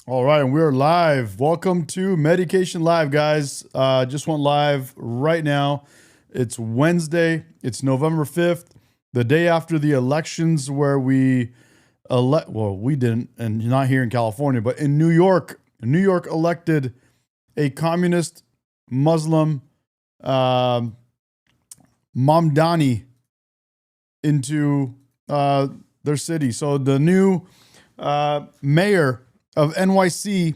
All right, and we're live. Welcome to Medication Live, guys. Just went live right now. It's Wednesday. It's November 5th, the day after the elections where we we didn't, and not here in California, but in New York. New York elected a communist Muslim Mamdani into their city. So the new mayor of NYC,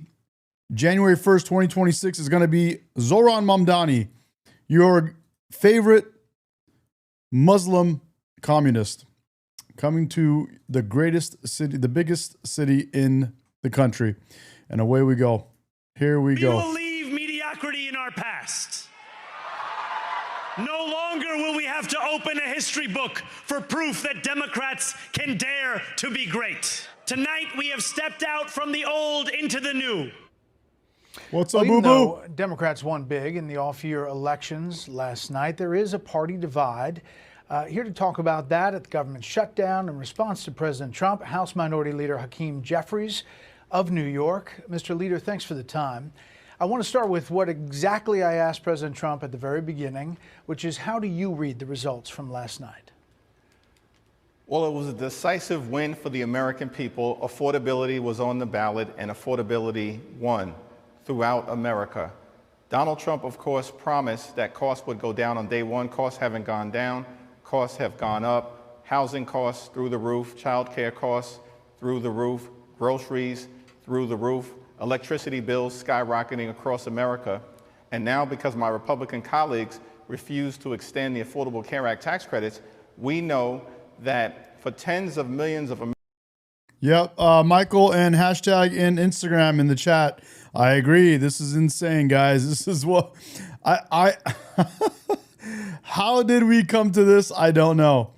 January 1st, 2026, is going to be Zohran Mamdani, your favorite Muslim communist, coming to the greatest city, the biggest city in the country. And away we go. Here we go. We will leave mediocrity in our past. No longer will we have to open a history book for proof that Democrats can dare to be great. Tonight, we have stepped out from the old into the new. What's up, boo-boo? Democrats won big in the off-year elections last night, there is a party divide. Here to talk about that at the government shutdown in response to President Trump, House Minority Leader Hakeem Jeffries of New York. Mr. Leader, thanks for the time. I want to start with what exactly I asked President Trump at the very beginning, which is how do you read the results from last night? Well, it was a decisive win for the American people. Affordability was on the ballot, and affordability won throughout America. Donald Trump, of course, promised that costs would go down on day one. Costs haven't gone down. Costs have gone up. Housing costs through the roof. Child care costs through the roof. Groceries through the roof. Electricity bills skyrocketing across America. And now, because my Republican colleagues refused to extend the Affordable Care Act tax credits, we know that for tens of millions of Americans. Yep, Michael and hashtag in Instagram in the chat. I agree. This is insane, guys. This is what I how did we come to this? I don't know.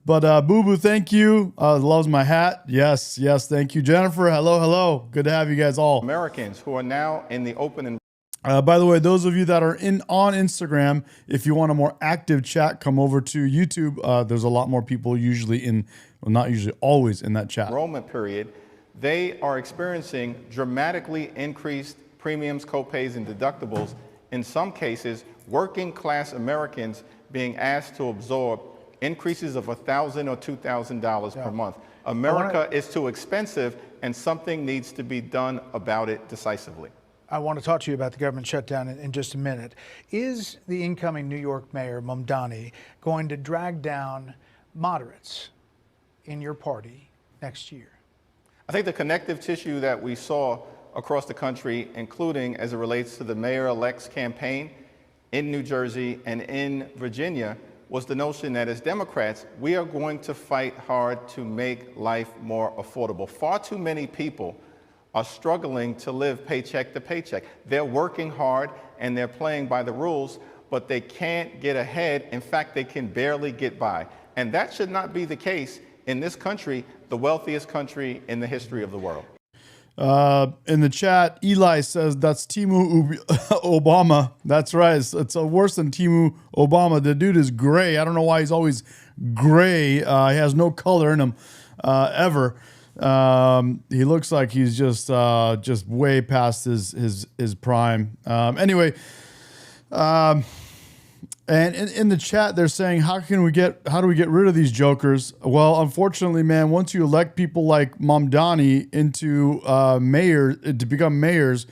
But Boo Boo, thank you. Loves my hat. Yes, thank you. Jennifer, hello. Good to have you guys all. Americans who are now in the open and by the way, those of you that are on Instagram, if you want a more active chat, come over to YouTube. There's a lot more people usually not usually, always in that chat. Enrollment period, they are experiencing dramatically increased premiums, copays, and deductibles. In some cases, working class Americans being asked to absorb increases of $1,000 or $2,000 per month. America is too expensive, and something needs to be done about it decisively. I want to talk to you about the government shutdown in just a minute. Is the incoming New York Mayor, Mamdani, going to drag down moderates in your party next year? I think the connective tissue that we saw across the country, including as it relates to the mayor-elect's campaign in New Jersey and in Virginia, was the notion that as Democrats, we are going to fight hard to make life more affordable. Far too many people are struggling to live paycheck to paycheck. They're working hard and they're playing by the rules, but they can't get ahead. In fact, they can barely get by. And that should not be the case in this country, the wealthiest country in the history of the world. In the chat, Eli says that's Timu Obama. That's right. It's worse than Timu Obama. The dude is gray. I don't know why he's always gray. He has no color in him ever. He looks like he's just way past his prime. Anyway, and in the chat they're saying how do we get rid of these jokers? Well, unfortunately, man, once you elect people like Mamdani into to become mayors,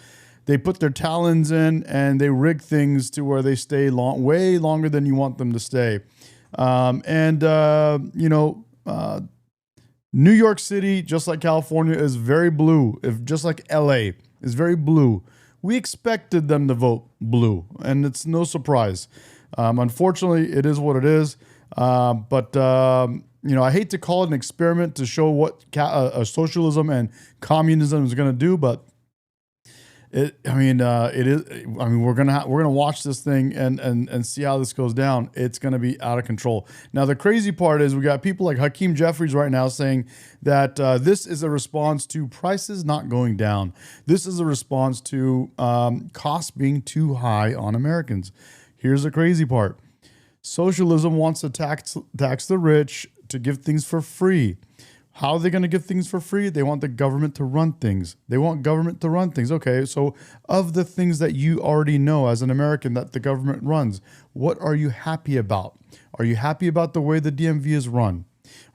they put their talons in and they rig things to where they stay way longer than you want them to stay. New York City, just like California, is very blue. Just like LA is very blue. We expected them to vote blue, and it's no surprise. Unfortunately, it is what it is. But I hate to call it an experiment to show what socialism and communism is going to do, but it is. We're gonna watch this thing and see how this goes down. It's gonna be out of control. Now, the crazy part is we got people like Hakeem Jeffries right now saying that this is a response to prices not going down. This is a response to costs being too high on Americans. Here's the crazy part: socialism wants to tax the rich to give things for free. How are they going to give things for free? They want the government to run things. They want government to run things. Okay, so of the things that you already know as an American that the government runs, what are you happy about? Are you happy about the way the DMV is run?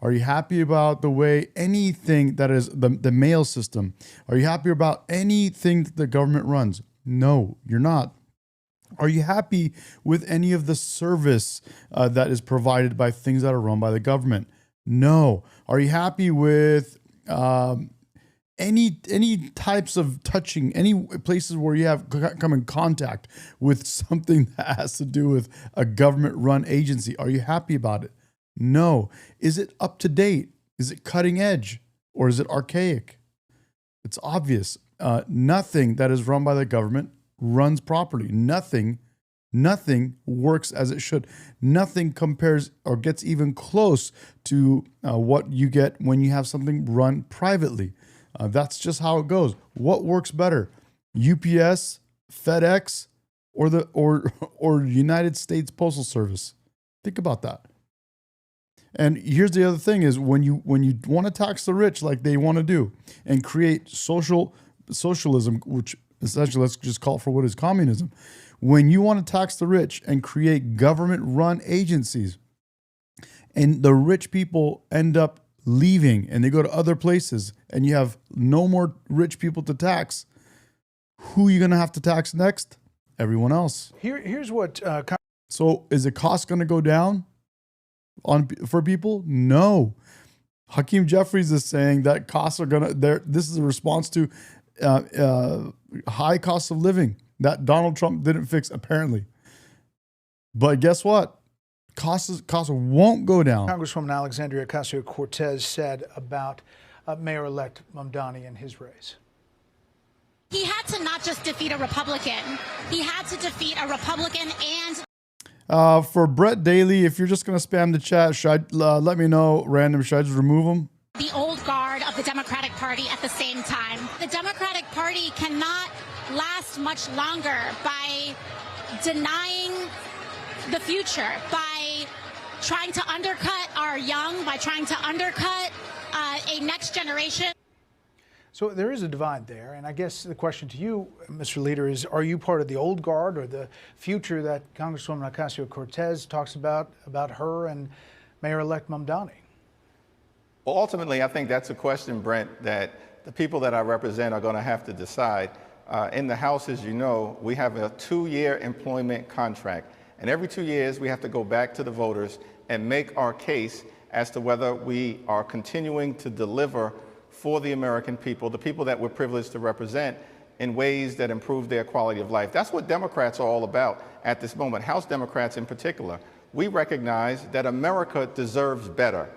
Are you happy about the way anything that is the mail system? Are you happy about anything that the government runs? No, you're not. Are you happy with any of the service that is provided by things that are run by the government? No. Are you happy with any types of touching, any places where you have come in contact with something that has to do with a government-run agency? Are you happy about it? No. Is it up to date? Is it cutting edge? Or is it archaic? It's obvious. Nothing that is run by the government runs properly. Nothing works as it should. Nothing compares or gets even close to what you get when you have something run privately. That's just how it goes. What works better? UPS, FedEx, or United States Postal Service? Think about that. And here's the other thing is when you want to tax the rich like they want to do and create socialism, which essentially let's just call it for what is communism. When you want to tax the rich and create government-run agencies and the rich people end up leaving and they go to other places and you have no more rich people to tax, who are you going to have to tax next? Everyone else. Here's what... So is the cost going to go down for people? No. Hakeem Jeffries is saying that costs are going to... This is a response to high cost of living that Donald Trump didn't fix, apparently. But guess what? Costs won't go down. Congresswoman Alexandria Ocasio-Cortez said about Mayor-elect Mamdani and his race. He had to not just defeat a Republican. He had to defeat a Republican and... For Brett Daly, if you're just going to spam the chat, should I, let me know, random. Should I just remove him? The old guard of the Democratic Party at the same time. The Democratic Party cannot last much longer by denying the future, by trying to undercut our young, by trying to undercut a next generation. So there is a divide there, and I guess the question to you, Mr. Leader, is are you part of the old guard or the future that Congresswoman Ocasio-Cortez talks about her and Mayor-elect Mamdani? Well, ultimately, I think that's a question, Brent, that the people that I represent are going to have to decide. In the House, as you know, we have a 2-year employment contract. And every 2 years, we have to go back to the voters and make our case as to whether we are continuing to deliver for the American people, the people that we're privileged to represent, in ways that improve their quality of life. That's what Democrats are all about at this moment, House Democrats in particular. We recognize that America deserves better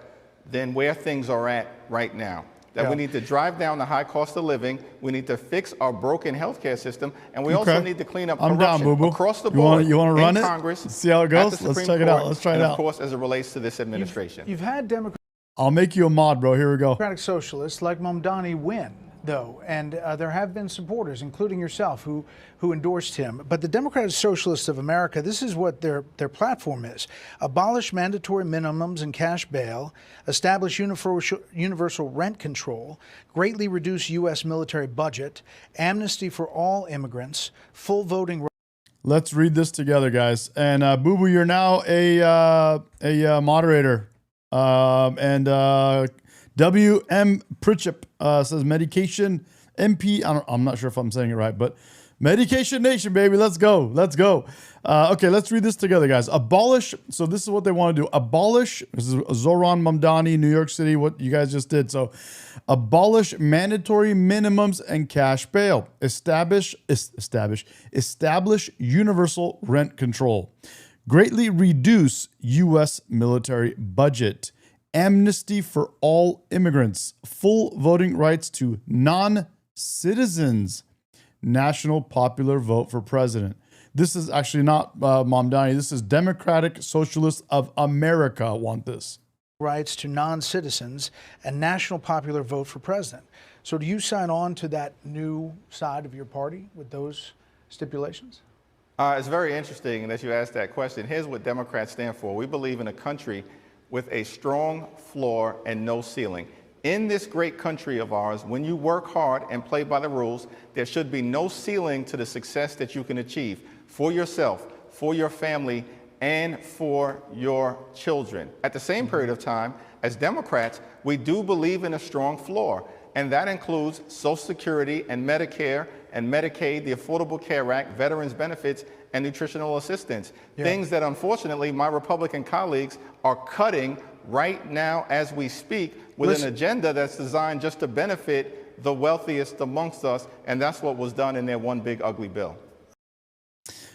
than where things are at right now. That we need to drive down the high cost of living, we need to fix our broken healthcare system, and we also need to clean up corruption across the board you want to run in it? Congress, see how it goes? Let's check it out. Let's try it out. Of course, as it relates to this administration. You've had Democratic I'll make you a mod, bro. Here we go. socialists like Mamdani win, though, and there have been supporters, including yourself, who endorsed him. But the Democratic Socialists of America, this is what their platform is: abolish mandatory minimums and cash bail, establish universal rent control, greatly reduce U.S. military budget, amnesty for all immigrants, full voting. Let's read this together, guys. And Boo Boo, you're now a moderator. W.M. Pritchett says Medication MP. I'm not sure if I'm saying it right, but Medication Nation, baby. Let's go. Let's go. Okay, let's read this together, guys. Abolish. So this is what they want to do. Abolish. This is Zohran Mamdani, New York City, what you guys just did. So abolish mandatory minimums and cash bail. Establish universal rent control. Greatly reduce U.S. military budget. Amnesty for all immigrants. Full voting rights to non-citizens. National popular vote for president. This is actually not Mamdani. This is Democratic Socialists of America want this. Rights to non-citizens and national popular vote for president. So do you sign on to that new side of your party with those stipulations? It's very interesting that you asked that question. Here's what Democrats stand for. We believe in a country with a strong floor and no ceiling. In this great country of ours, when you work hard and play by the rules, there should be no ceiling to the success that you can achieve for yourself, for your family, and for your children. At the same period of time, as Democrats, we do believe in a strong floor, and that includes Social Security and Medicare and Medicaid, the Affordable Care Act, veterans benefits, and nutritional assistance. Things that, unfortunately, my Republican colleagues are cutting right now as we speak with an agenda that's designed just to benefit the wealthiest amongst us, and that's what was done in their one big ugly bill.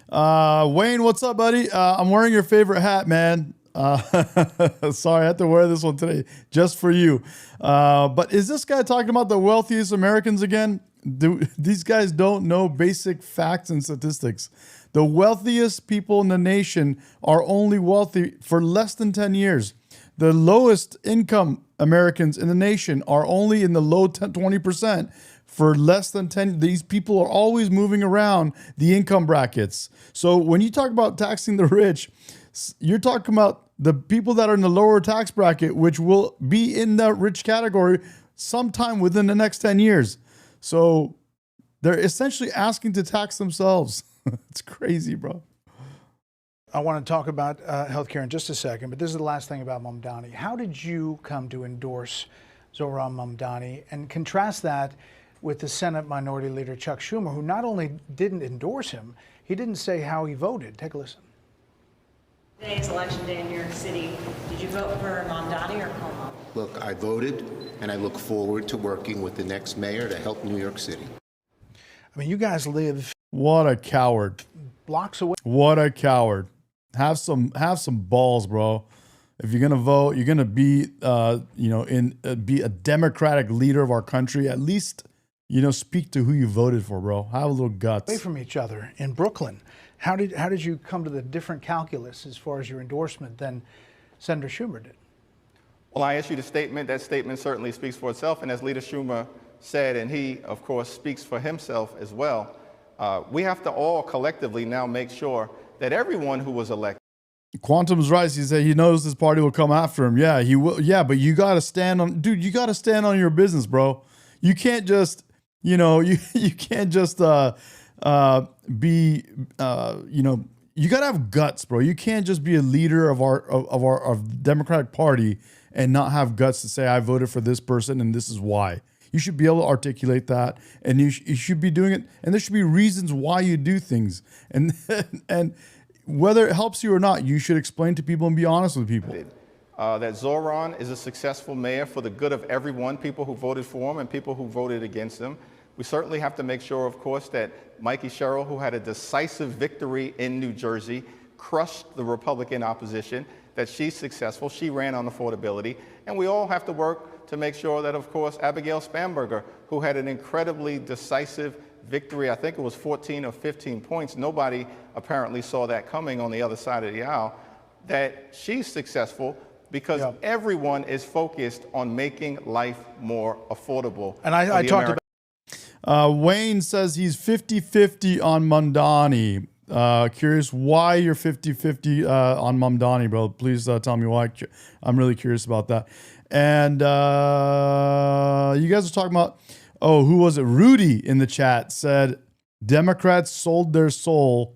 Wayne, what's up, buddy? I'm wearing your favorite hat, man. Sorry, I had to wear this one today just for you. But is this guy talking about the wealthiest Americans again? These guys don't know basic facts and statistics. The wealthiest people in the nation are only wealthy for less than 10 years. The lowest income Americans in the nation are only in the low 20% for less than 10. These people are always moving around the income brackets. So when you talk about taxing the rich, you're talking about the people that are in the lower tax bracket, which will be in the rich category sometime within the next 10 years. So they're essentially asking to tax themselves. It's crazy, bro. I want to talk about healthcare in just a second, but this is the last thing about Mamdani. How did you come to endorse Zohran Mamdani, and contrast that with the Senate Minority Leader Chuck Schumer, who not only didn't endorse him, he didn't say how he voted. Take a listen. Today is election day in New York City. Did you vote for Mamdani or Cuomo? Look, I voted, and I look forward to working with the next mayor to help New York City. I mean, you guys live What a coward. blocks away. What a coward. Have some balls, bro. If you're gonna vote, you're gonna be be a democratic leader of our country. At least, speak to who you voted for, bro. Have a little guts. Away from each other in Brooklyn. How did you come to the different calculus as far as your endorsement than Senator Schumer did? Well, I issued a statement. That statement certainly speaks for itself. And as Leader Schumer said, and he, of course, speaks for himself as well, we have to all collectively now make sure that everyone who was elected. Quantum's right. He said he knows this party will come after him. Yeah, he will. Yeah, but you got to stand on, dude. You got to stand on your business, bro. You can't just, you can't just be, you got to have guts, bro. You can't just be a leader of our Democratic Party and not have guts to say I voted for this person and this is why. You should be able to articulate that, and you should be doing it. And there should be reasons why you do things, and whether it helps you or not, you should explain to people and be honest with people. That Zohran is a successful mayor for the good of everyone, people who voted for him and people who voted against him. We certainly have to make sure, of course, that Mikey Sherrill, who had a decisive victory in New Jersey, crushed the Republican opposition, that she's successful. She ran on affordability. And we all have to work to make sure that, of course, Abigail Spanberger, who had an incredibly decisive victory, I think it was 14 or 15 points. Nobody apparently saw that coming on the other side of the aisle, that she's successful because everyone is focused on making life more affordable. And I talked about. Wayne says he's 50-50 on Mamdani. Curious why you're 50-50 on Mamdani, bro. Please tell me why. I'm really curious about that. And you guys are talking about, who was it? Rudy in the chat said Democrats sold their souls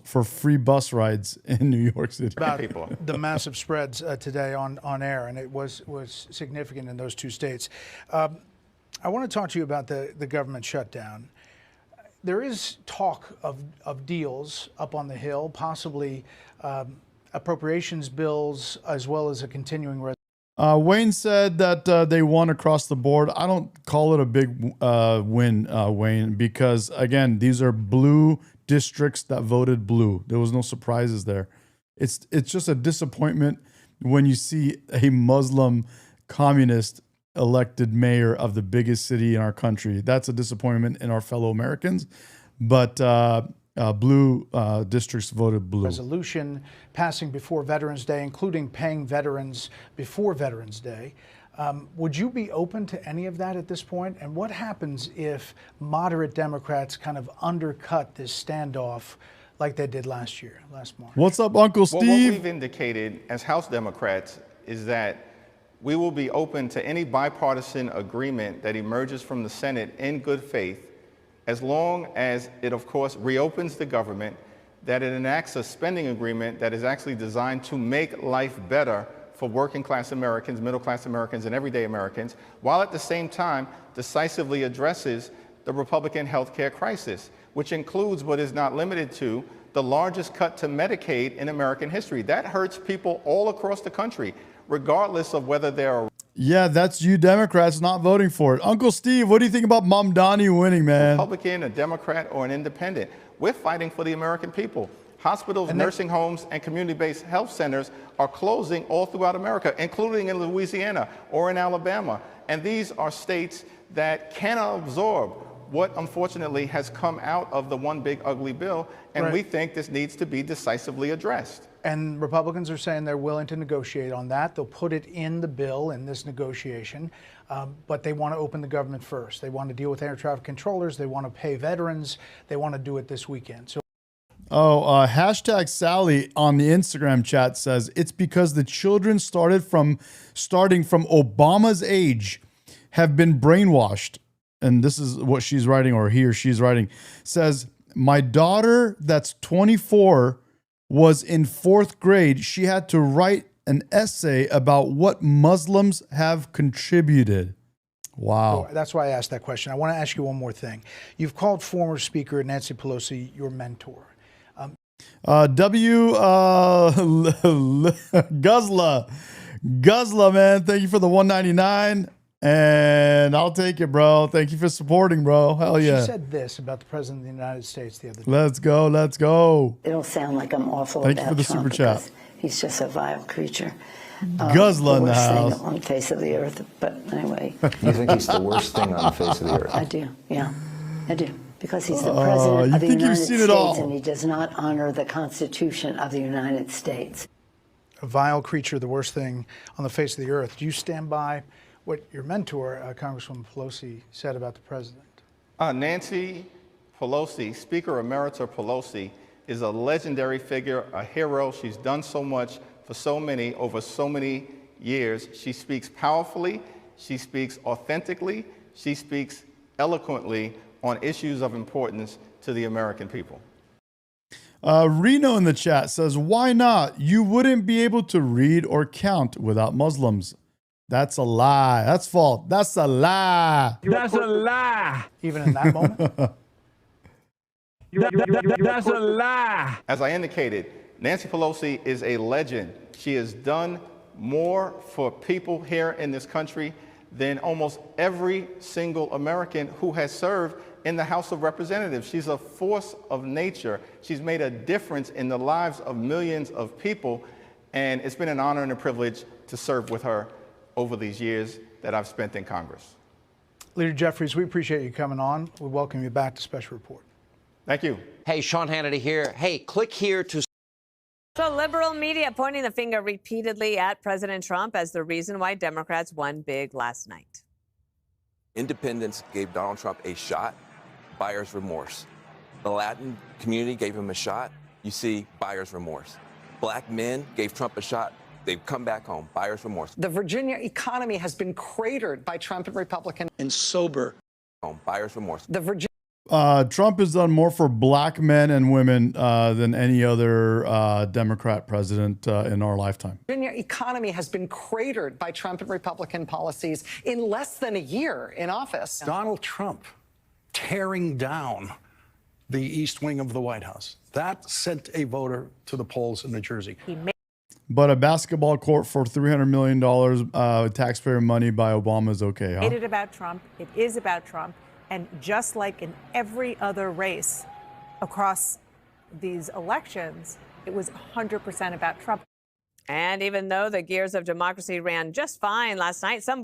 for free bus rides in New York City. About the massive spreads today on air, and it was significant in those two states. I want to talk to you about the government shutdown. There is talk of deals up on the Hill, possibly appropriations bills, as well as a continuing resolution. Wayne said that they won across the board. I don't call it a big win, Wayne, because, again, these are blue districts that voted blue. There was no surprises there. It's just a disappointment when you see a Muslim communist elected mayor of the biggest city in our country. That's a disappointment in our fellow Americans. But blue districts voted blue. Resolution passing before Veterans Day, including paying veterans before Veterans Day. Would you be open to any of that at this point? And what happens if moderate Democrats kind of undercut this standoff like they did last March? What's up, Uncle Steve? Well, what we've indicated as House Democrats is that We will be open to any bipartisan agreement that emerges from the Senate in good faith, as long as it, of course, reopens the government, that it enacts a spending agreement that is actually designed to make life better for working class Americans, middle class Americans, and everyday Americans, while at the same time decisively addresses the Republican health care crisis, which includes but is not limited to the largest cut to Medicaid in American history. That hurts people all across the country, regardless of whether they're Yeah, that's you Democrats not voting for it. Uncle Steve, what do you think about Mamdani winning, man? Republican, a Democrat, or an independent. We're fighting for the American people. Hospitals, nursing homes, and community-based health centers are closing all throughout America, including in Louisiana or in Alabama. And these are states that cannot absorb what unfortunately has come out of the one big ugly bill. And we think this needs to be decisively addressed. And Republicans are saying they're willing to negotiate on that. They'll put it in the bill in this negotiation, but they want to open the government first. They want to deal with air traffic controllers. They want to pay veterans. They want to do it this weekend. So. Hashtag Sally on the Instagram chat says it's because the children starting from Obama's age have been brainwashed. And this is what she's writing, or he or she's writing, says, my daughter that's 24 was in 4th grade. She had to write an essay about what Muslims have contributed. Wow. That's why I asked that question. I want to ask you one more thing. You've called former Speaker Nancy Pelosi your mentor. Guzzler, man. Thank you for the $1.99. And I'll take it, bro. Thank you for supporting, bro. Hell yeah. She said this about the President of the United States the other day. Let's go. Let's go. It'll sound like I'm awful Thank about you for the Trump super chat. He's just a vile creature. Guzzler in the house. Thing on the face of the earth. But anyway. You think he's the worst thing on the face of the earth? I do, yeah. I do. Because he's the President of the United States and he does not honor the Constitution of the United States. A vile creature, the worst thing on the face of the earth. Do you stand by what your mentor, Congresswoman Pelosi, said about the president? Nancy Pelosi, Speaker Emerita Pelosi, is a legendary figure, a hero. She's done so much for so many over so many years. She speaks powerfully. She speaks authentically. She speaks eloquently on issues of importance to the American people. Reno in the chat says, why not? You wouldn't be able to read or count without Muslims. That's a lie. That's false. That's a lie. That's a lie. Even in that moment? That's a lie. As I indicated, Nancy Pelosi is a legend. She has done more for people here in this country than almost every single American who has served in the House of Representatives. She's a force of nature. She's made a difference in the lives of millions of people, and it's been an honor and a privilege to serve with her over these years that I've spent in Congress. Leader Jeffries, we appreciate you coming on. We welcome you back to Special Report. Thank you. Hey, Sean Hannity here. Hey, click here to... So liberal media pointing the finger repeatedly at President Trump as the reason why Democrats won big last night. Independents gave Donald Trump a shot, buyer's remorse. The Latin community gave him a shot, you see buyer's remorse. Black men gave Trump a shot, they've come back home, buyer's remorse. The Virginia economy has been cratered by Trump and Republicans. And sober. Home, buyer's remorse. The Virginia Trump has done more for black men and women than any other Democrat president in our lifetime. Virginia economy has been cratered by Trump and Republican policies in less than a year in office. Donald Trump tearing down the East Wing of the White House. That sent a voter to the polls in New Jersey. But a basketball court for $300 million taxpayer money by Obama is okay, huh? Made it about Trump. It is about Trump. And just like in every other race across these elections, it was 100% about Trump. And even though the gears of democracy ran just fine last night, some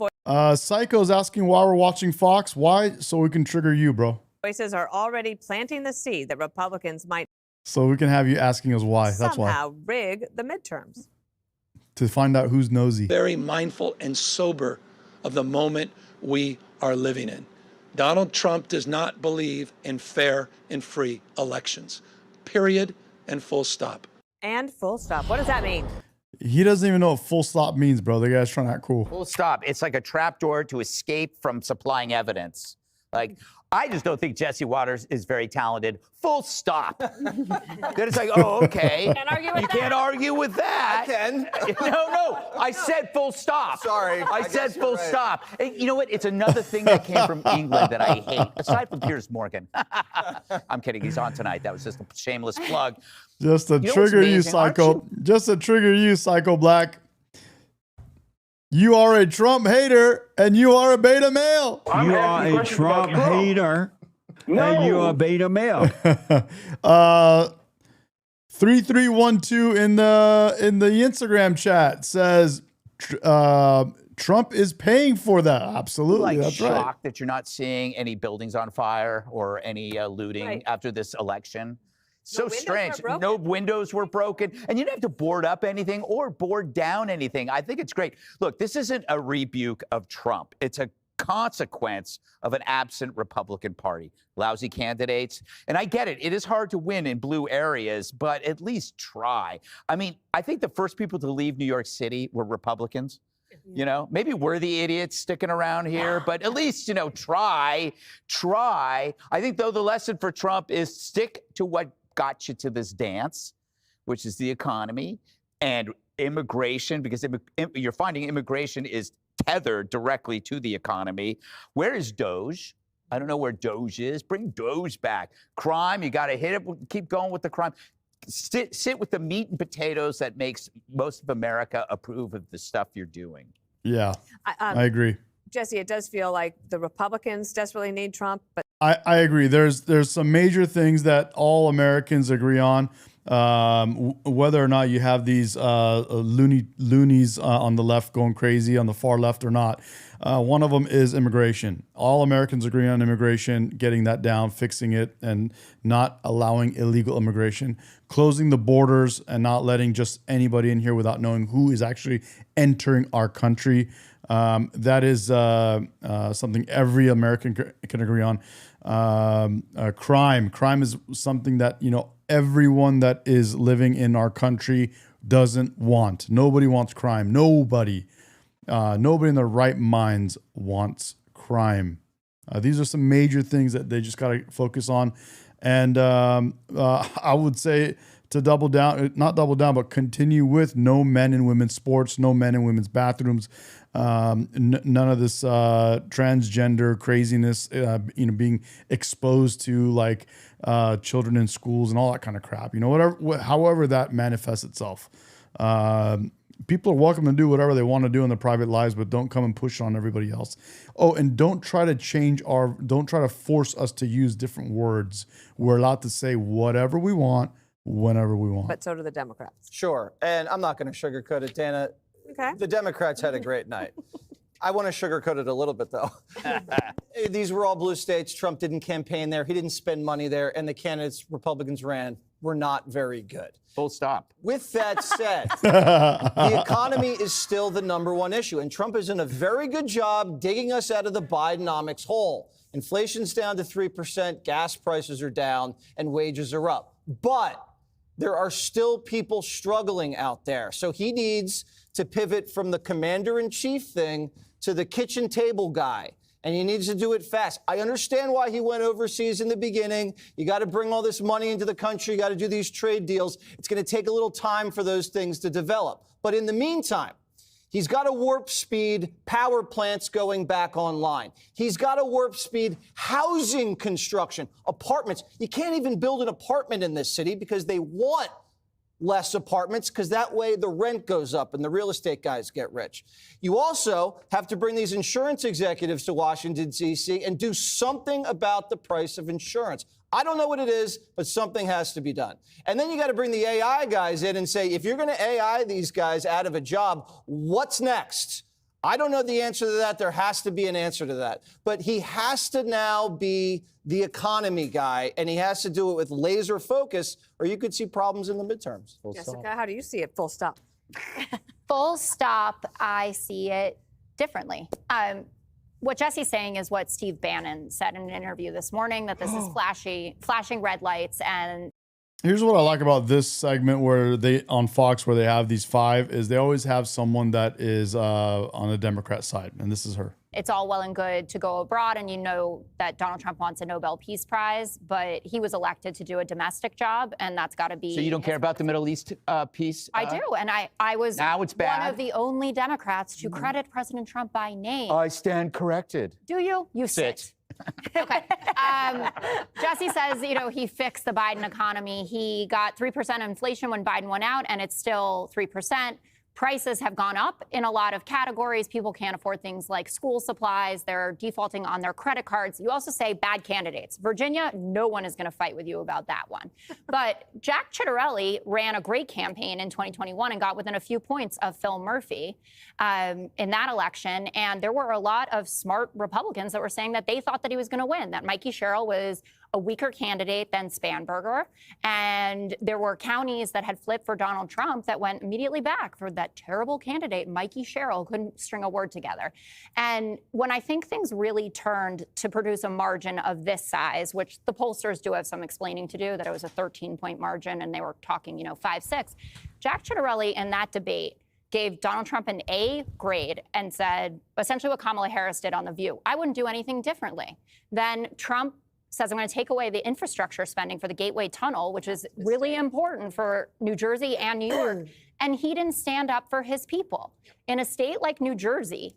Psycho's asking why we're watching Fox. Why? So we can trigger you, bro. voices are already planting the seed that Republicans might So we can have you asking us why. That's why. somehow rig the midterms. To find out who's nosy. Very mindful and sober of the moment we are living in. Donald Trump does not believe in fair and free elections. Period and full stop. And full stop. What does that mean? He doesn't even know what full stop means, bro. The guy's trying to act cool. Full stop. It's like a trapdoor to escape from supplying evidence. Like, I just don't think Jesse Waters is very talented. Full stop. Then it's like, oh, okay. Can't argue with you that. can't argue with that. I can. No. I said full stop. Sorry. I said guess you're full right. stop. And you know what? It's another thing that came from England that I hate, aside from Piers Morgan. I'm kidding. He's on tonight. That was just a shameless plug. Just to You know what's trigger you, amazing, aren't Psycho. Just to trigger you, Psycho Black. You are a Trump hater and you are a beta male. You are a Trump hater and you are a beta male. 3312 in the Instagram chat says Trump is paying for that. Absolutely, that's shocked right. that you're not seeing any buildings on fire or any looting Right. after this election. No So windows strange. were broken. No windows were broken. And you didn't have to board up anything or board down anything. I think it's great. Look, this isn't a rebuke of Trump. It's a consequence of an absent Republican Party. Lousy candidates. And I get it. It is hard to win in blue areas, but at least try. I mean, I think the first people to leave New York City were Republicans. You know, maybe we're the idiots sticking around here, but at least, you know, try. I think, though, the lesson for Trump is stick to what got you to this dance, which is the economy and immigration, because you're finding immigration is tethered directly to the economy. Where is Doge? I don't know where Doge is. Bring Doge back. Crime, you got to hit it. Keep going with the crime. Sit with the meat and potatoes that makes most of America approve of the stuff you're doing. Yeah, I agree. Jesse, it does feel like the Republicans desperately need Trump, but I agree. There's some major things that all Americans agree on. Whether or not you have these loonies on the left going crazy on the far left or not. One of them is immigration. All Americans agree on immigration, getting that down, fixing it, and not allowing illegal immigration, closing the borders and not letting just anybody in here without knowing who is actually entering our country. That is something every American can agree on. Crime is something that, you know, everyone that is living in our country doesn't want. Nobody wants crime. Nobody in their right minds wants crime. These are some major things that they just got to focus on. And I would say to double down, not double down, but continue with no men in women's sports, no men in women's bathrooms, none of this transgender craziness, being exposed to like children in schools and all that kind of crap. You know, however that manifests itself. People are welcome to do whatever they want to do in their private lives, but don't come and push on everybody else. Oh, and don't try to force us to use different words. We're allowed to say whatever we want, whenever we want. but so do the Democrats. Sure. And I'm not going to sugarcoat it, Dana. Okay. The Democrats had a great night. I want to sugarcoat it a little bit, though. These were all blue states. Trump didn't campaign there. He didn't spend money there. And the candidates Republicans ran were not very good. Full stop. With that said, the economy is still the number one issue. And Trump is in a very good job digging us out of the Bidenomics hole. Inflation's down to 3%, gas prices are down, and wages are up. But there are still people struggling out there. So he needs to pivot from the commander-in-chief thing to the kitchen table guy. And he needs to do it fast. I understand why he went overseas in the beginning. You got to bring all this money into the country. You got to do these trade deals. It's going to take a little time for those things to develop. But in the meantime, he's got a warp speed power plants going back online. He's got a warp speed housing construction, apartments. You can't even build an apartment in this city because they want less apartments because that way the rent goes up and the real estate guys get rich. You also have to bring these insurance executives to Washington, D.C. and do something about the price of insurance. I don't know what it is, but something has to be done. And then you got to bring the AI guys in and say, if you're going to AI these guys out of a job, what's next? I don't know the answer to that. There has to be an answer to that. But he has to now be the economy guy, and he has to do it with laser focus, or you could see problems in the midterms. Jessica, how do you see it? Full stop. Full stop, I see it differently. What Jesse's saying is what Steve Bannon said in an interview this morning, that this is flashing red lights, and Here's what I like about this segment where they on Fox where they have these 5 is they always have someone that is on the Democrat side, and this is her. It's all well and good to go abroad, and you know that Donald Trump wants a Nobel Peace Prize, but he was elected to do a domestic job, and that's got to be. So you don't care about the Middle East piece? I do, and I was now it's bad. One of the only Democrats to credit President Trump by name. I stand corrected. Do you? You sit. Okay. Jesse says, you know, he fixed the Biden economy. He got 3% inflation when Biden went out, and it's still 3%. Prices have gone up in a lot of categories. People can't afford things like school supplies. They're defaulting on their credit cards. You also say bad candidates. Virginia, no one is going to fight with you about that one. But Jack Ciattarelli ran a great campaign in 2021 and got within a few points of Phil Murphy in that election. And there were a lot of smart Republicans that were saying that they thought that he was going to win, that Mikey Sherrill was a weaker candidate than Spanberger. And there were counties that had flipped for Donald Trump that went immediately back for that terrible candidate, Mikey Sherrill, couldn't string a word together. And when I think things really turned to produce a margin of this size, which the pollsters do have some explaining to do, that it was a 13-point margin and they were talking, you know, 5-6, Jack Ciattarelli in that debate gave Donald Trump an A grade and said essentially what Kamala Harris did on The View. I wouldn't do anything differently. Then Trump says, I'm going to take away the infrastructure spending for the Gateway Tunnel, which is really important for New Jersey and New York. And he didn't stand up for his people. In a state like New Jersey,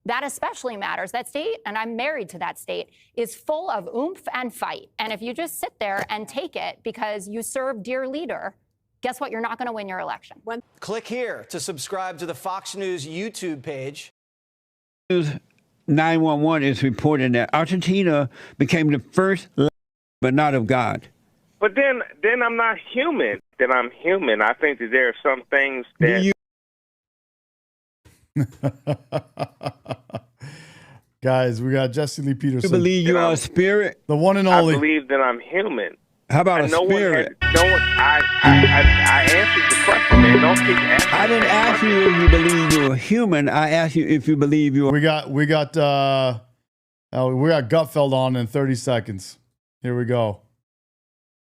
that especially matters. That state, and I'm married to that state, is full of oomph and fight. And if you just sit there and take it because you serve dear leader, guess what? You're not going to win your election. Click here to subscribe to the Fox News YouTube page. 911 is reporting that Argentina became the first, but not of God. But then I'm not human. Then I'm human. I think that there are some things that. Guys, we got Jesse Lee Peterson. You believe you are a spirit? The one and only. I believe that I'm human. How about a spirit? I answered the question, man. Don't keep asking. I didn't ask you if you believe you're human. I asked you if you believe you're. We got Gutfeld on in 30 seconds. Here we go.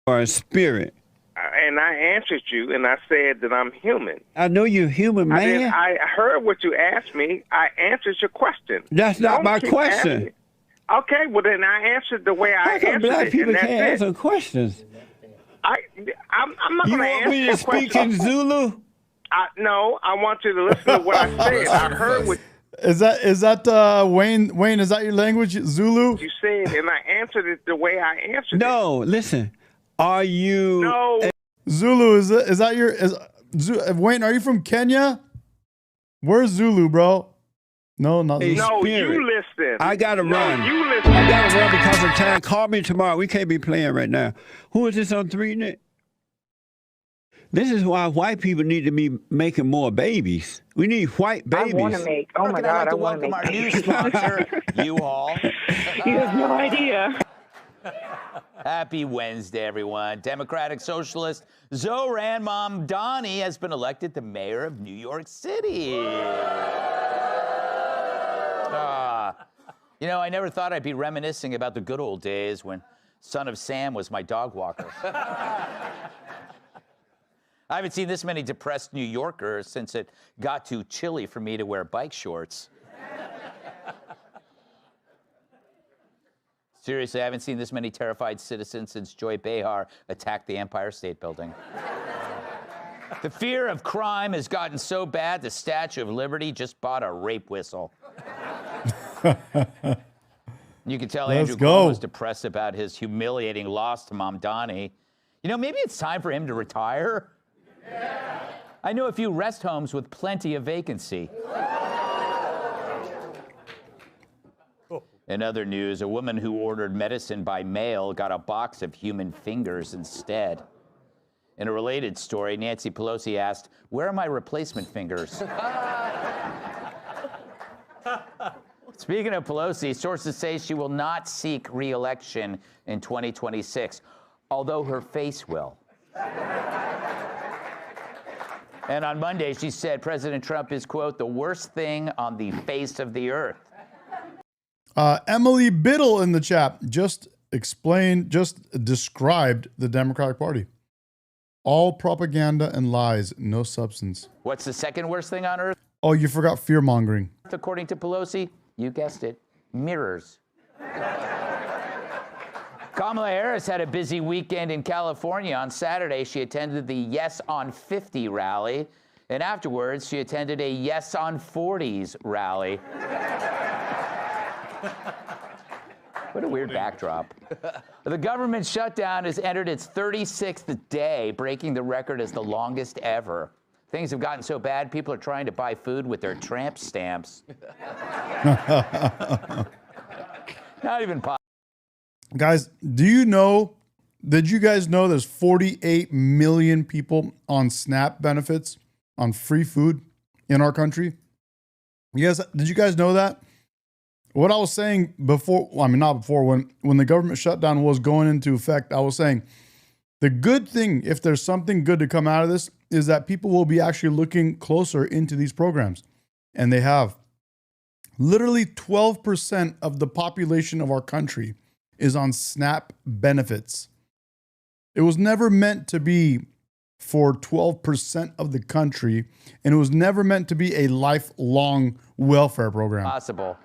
Or a spirit. And I answered you, and I said that I'm human. I know you're human, man. I heard what you asked me. I answered your question. That's not my question. Okay, well then I answered the way I answered black it, people and that's can't answer questions. I'm not going to answer you want me to speak in Zulu? No, I want you to listen to what I said. I heard what. Is that Wayne? Wayne, is that your language, Zulu? You said, and I answered it the way I answered it. No, listen. Are you? No. Zulu, is that your? Wayne, are you from Kenya? Where's Zulu, bro? No, not Zulu. No, you listen. I gotta run. You listen. I gotta run because of time. Call me tomorrow. We can't be playing right now. Who is this on 3net? This is why white people need to be making more babies. We need white babies. I want to make. Oh my God! I'd like to welcome our new sponsor, U-Haul. You have no idea. Happy Wednesday, everyone. Democratic Socialist Zohran Mamdani has been elected the mayor of New York City. You know, I never thought I'd be reminiscing about the good old days when Son of Sam was my dog walker. I haven't seen this many depressed New Yorkers since it got too chilly for me to wear bike shorts. Seriously, I haven't seen this many terrified citizens since Joy Behar attacked the Empire State Building. The fear of crime has gotten so bad, the Statue of Liberty just bought a rape whistle. You can tell Andrew Cuomo was depressed about his humiliating loss to Mamdani. You know, maybe it's time for him to retire. I know a few rest homes with plenty of vacancy. In other news, a woman who ordered medicine by mail got a box of human fingers instead. In a related story, Nancy Pelosi asked, "Where are my replacement fingers?" Speaking of Pelosi, sources say she will not seek re-election in 2026, although her face will. And on Monday, she said President Trump is, quote, the worst thing on the face of the earth. Emily Biddle in the chat just described the Democratic Party. All propaganda and lies, no substance. What's the second worst thing on earth? Oh, you forgot fear-mongering. According to Pelosi, you guessed it, mirrors. Kamala Harris had a busy weekend in California. On Saturday, she attended the Yes on 50 rally, and afterwards, she attended a Yes on 40s rally. What a weird backdrop. The government shutdown has entered its 36th day, breaking the record as the longest ever. Things have gotten so bad, people are trying to buy food with their tramp stamps. Not even possible. Guys, did you guys know there's 48 million people on SNAP benefits, on free food in our country? Did you guys know that? What I was saying before, I mean, not before, when the government shutdown was going into effect, I was saying the good thing, if there's something good to come out of this, is that people will be actually looking closer into these programs. And they have. Literally 12% of the population of our country is on SNAP benefits. It was never meant to be for 12% of the country, and it was never meant to be a lifelong welfare program. Possible.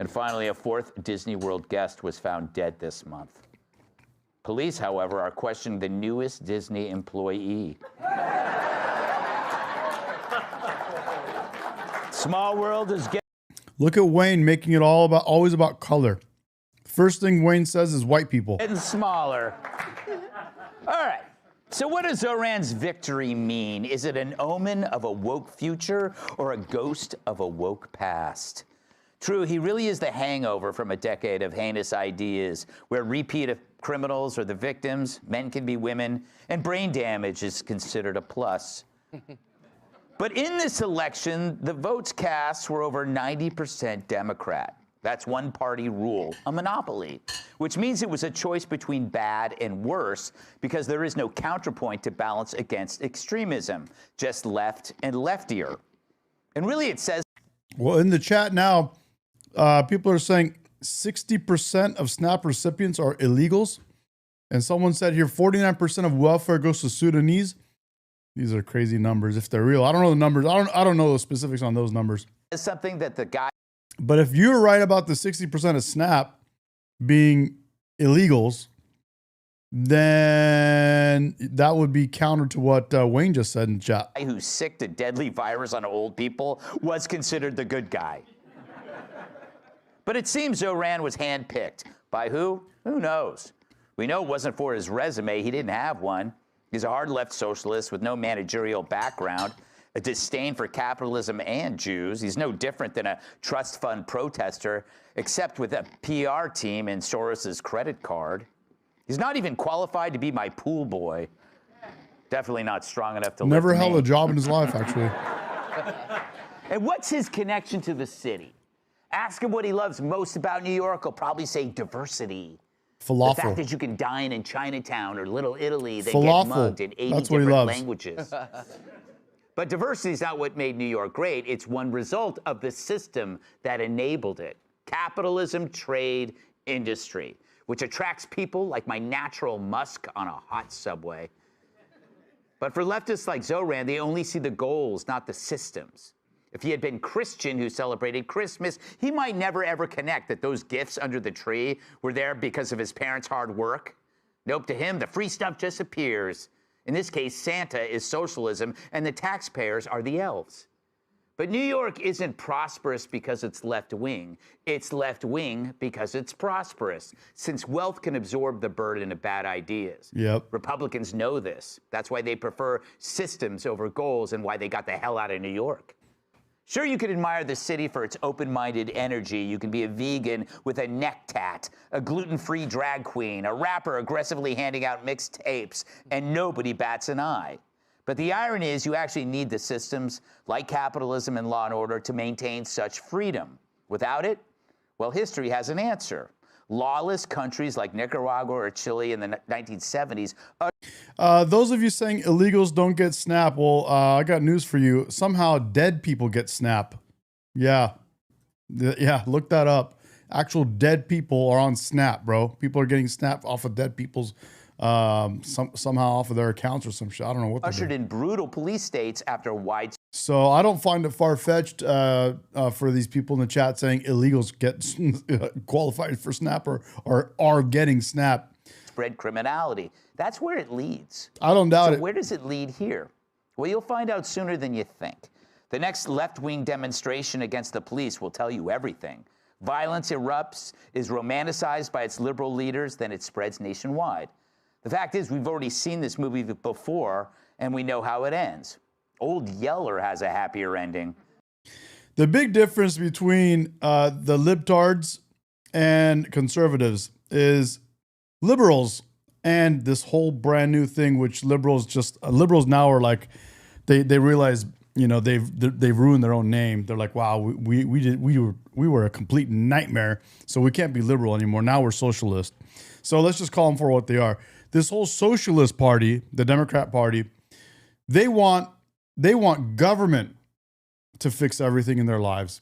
And finally, a fourth Disney World guest was found dead this month. Police, however, are questioning the newest Disney employee. Small world is getting... Look at Wayne making it always about color. First thing Wayne says is white people. Getting smaller. All right. So what does Zoran's victory mean? Is it an omen of a woke future or a ghost of a woke past? True, he really is the hangover from a decade of heinous ideas where repeat criminals are the victims, men can be women, and brain damage is considered a plus. But in this election, the votes cast were over 90% Democrat. That's one-party rule, a monopoly, which means it was a choice between bad and worse because there is no counterpoint to balance against extremism, just left and leftier. And really it says... Well, in the chat now, people are saying 60% of SNAP recipients are illegals. And someone said here 49% of welfare goes to Sudanese. These are crazy numbers if they're real. I don't know the numbers. I don't know the specifics on those numbers. It's something that the guy... But if you're right about the 60% of SNAP being illegals, then that would be counter to what Wayne just said in chat. Who's sick to deadly virus on old people was considered the good guy. But it seems Zoran was handpicked. By who? Who knows? We know it wasn't for his resume. He didn't have one. He's a hard left socialist with no managerial background, a disdain for capitalism and Jews. He's no different than a trust fund protester, except with a PR team and Soros's credit card. He's not even qualified to be my pool boy. Definitely not strong enough to Never lift held me. a job in his life, actually. And what's his connection to the city? Ask him what he loves most about New York. He'll probably say diversity. Falafel. The fact that you can dine in Chinatown or Little Italy, they Falafel. get mugged in 80 That's what he different loves. languages. But diversity is not what made New York great. It's one result of the system that enabled it. Capitalism, trade, industry, which attracts people like my natural musk on a hot subway. But for leftists like Zoran, they only see the goals, not the systems. If he had been Christian who celebrated Christmas, he might never ever connect that those gifts under the tree were there because of his parents' hard work. Nope, to him, the free stuff just appears. In this case, Santa is socialism and the taxpayers are the elves. But New York isn't prosperous because it's left-wing. It's left-wing because it's prosperous, since wealth can absorb the burden of bad ideas. Yep. Republicans know this. That's why they prefer systems over goals and why they got the hell out of New York. Sure, you can admire the city for its open-minded energy. You can be a vegan with a neck tat, a gluten-free drag queen, a rapper aggressively handing out mixed tapes, and nobody bats an eye. But the irony is you actually need the systems like capitalism and law and order to maintain such freedom. Without it, well, history has an answer. Lawless countries like Nicaragua or Chile in the 1970s. Those of you saying illegals don't get SNAP, well, I got news for you. Somehow dead people get SNAP. Yeah. Yeah, look that up. Actual dead people are on SNAP, bro. People are getting SNAP off of dead people's somehow off of their accounts or some shit. I don't know what they're Ushered doing. in brutal police states after wide. So I don't find it far-fetched for these people in the chat saying illegals get qualified for SNAP or are getting SNAP. Spread criminality. That's where it leads. I don't doubt so it. Where does it lead here? Well, you'll find out sooner than you think. The next left-wing demonstration against the police will tell you everything. Violence erupts, is romanticized by its liberal leaders, then it spreads nationwide. The fact is, we've already seen this movie before, and we know how it ends. Old Yeller has a happier ending. The big difference between the libtards and conservatives is liberals and this whole brand new thing, which liberals now are like, they realize, you know, they've ruined their own name. They're like, wow, we were a complete nightmare, so we can't be liberal anymore. Now we're socialist. So let's just call them for what they are. This whole socialist party, the Democrat Party, they want government to fix everything in their lives.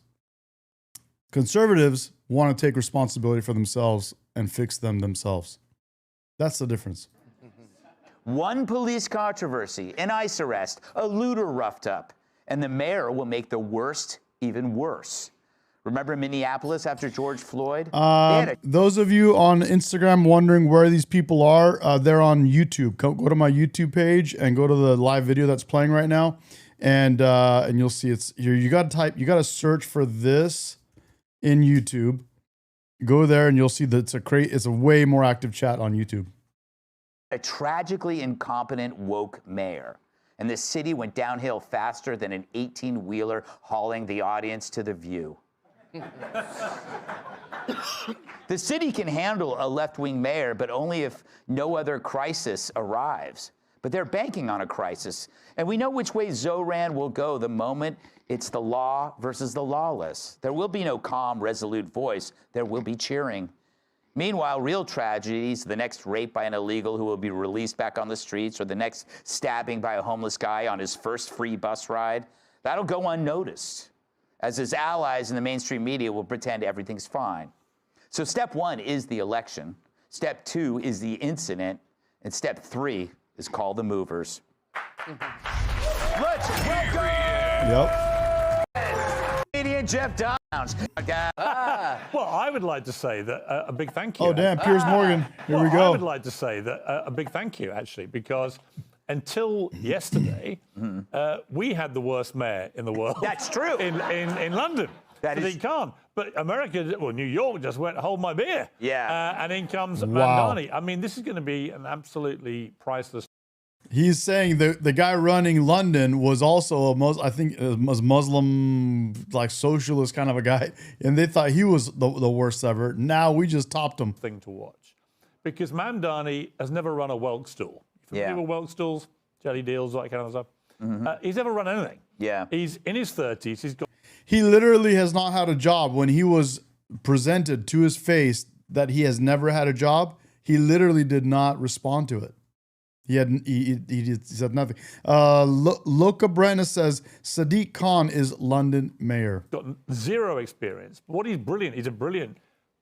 Conservatives want to take responsibility for themselves and fix them themselves. That's the difference. One police controversy, an ICE arrest, a looter roughed up, and the mayor will make the worst even worse. Remember Minneapolis after George Floyd? Those of you on Instagram wondering where these people are, they're on YouTube. Go to my YouTube page and go to the live video that's playing right now, and you'll see it's here. You got to search for this in YouTube. Go there and you'll see that it's a way more active chat on YouTube. A tragically incompetent woke mayor. And the city went downhill faster than an 18-wheeler hauling the audience to the View. The city can handle a left-wing mayor, but only if no other crisis arrives. But they're banking on a crisis. And we know which way Zoran will go the moment it's the law versus the lawless. There will be no calm, resolute voice. There will be cheering. Meanwhile, real tragedies, the next rape by an illegal who will be released back on the streets, or the next stabbing by a homeless guy on his first free bus ride, that'll go unnoticed, as his allies in the mainstream media will pretend everything's fine. So step one is the election, step two is the incident, and step three is call the movers. Let's welcome comedian Jeff Downs. Well, I would like to say that a big thank you. Oh, damn, Piers Morgan. Here we go. I would like to say that a big thank you, actually, because until yesterday, we had the worst mayor in the world. That's true. In London. That is. He can't. But America, well, New York just went, hold my beer. Yeah. And in comes Wow. Mandani. I mean, this is going to be an absolutely priceless. He's saying the guy running London was also a Muslim, like socialist kind of a guy, and they thought he was the worst ever. Now we just topped him. Thing to watch, because Mamdani has never run a Welk stool. Familiar with Welk stools, jelly deals, that kind of stuff. He's never run anything. Yeah, he's in his 30s. He's got. He literally has not had a job. When he was presented to his face that he has never had a job, he literally did not respond to it. He said nothing. Loka Brenna says Sadiq Khan is London mayor. Got zero experience. But what he's brilliant. He's a brilliant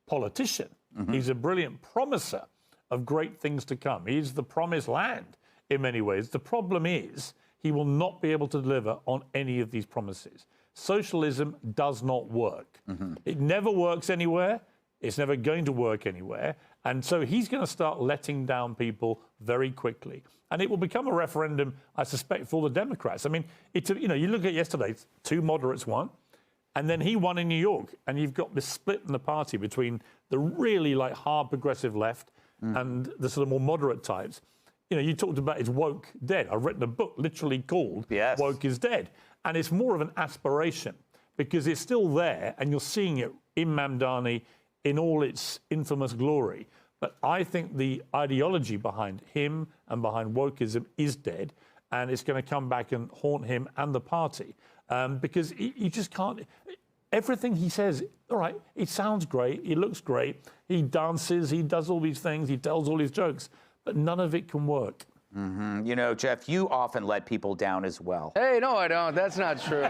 politician. He's a brilliant promiser of great things to come. He's the promised land in many ways. The problem is he will not be able to deliver on any of these promises. Socialism does not work. It never works anywhere. It's never going to work anywhere. And so he's going to start letting down people very quickly. And it will become a referendum, I suspect, for the Democrats. I mean, you look at yesterday, it's two moderates won, and then he won in New York. And you've got this split in the party between the really like hard progressive left and the sort of more moderate types. You know, you talked about is woke dead. I've written a book literally called Woke is Dead. And it's more of an aspiration because it's still there and you're seeing it in Mamdani in all its infamous glory. But I think the ideology behind him and behind wokeism is dead, and it's going to come back and haunt him and the party because you just can't. Everything he says, all right, it sounds great, it looks great, he dances, he does all these things, he tells all these jokes, but none of it can work. You know, Jeff, you often let people down as well. Hey, no, I don't. That's not true.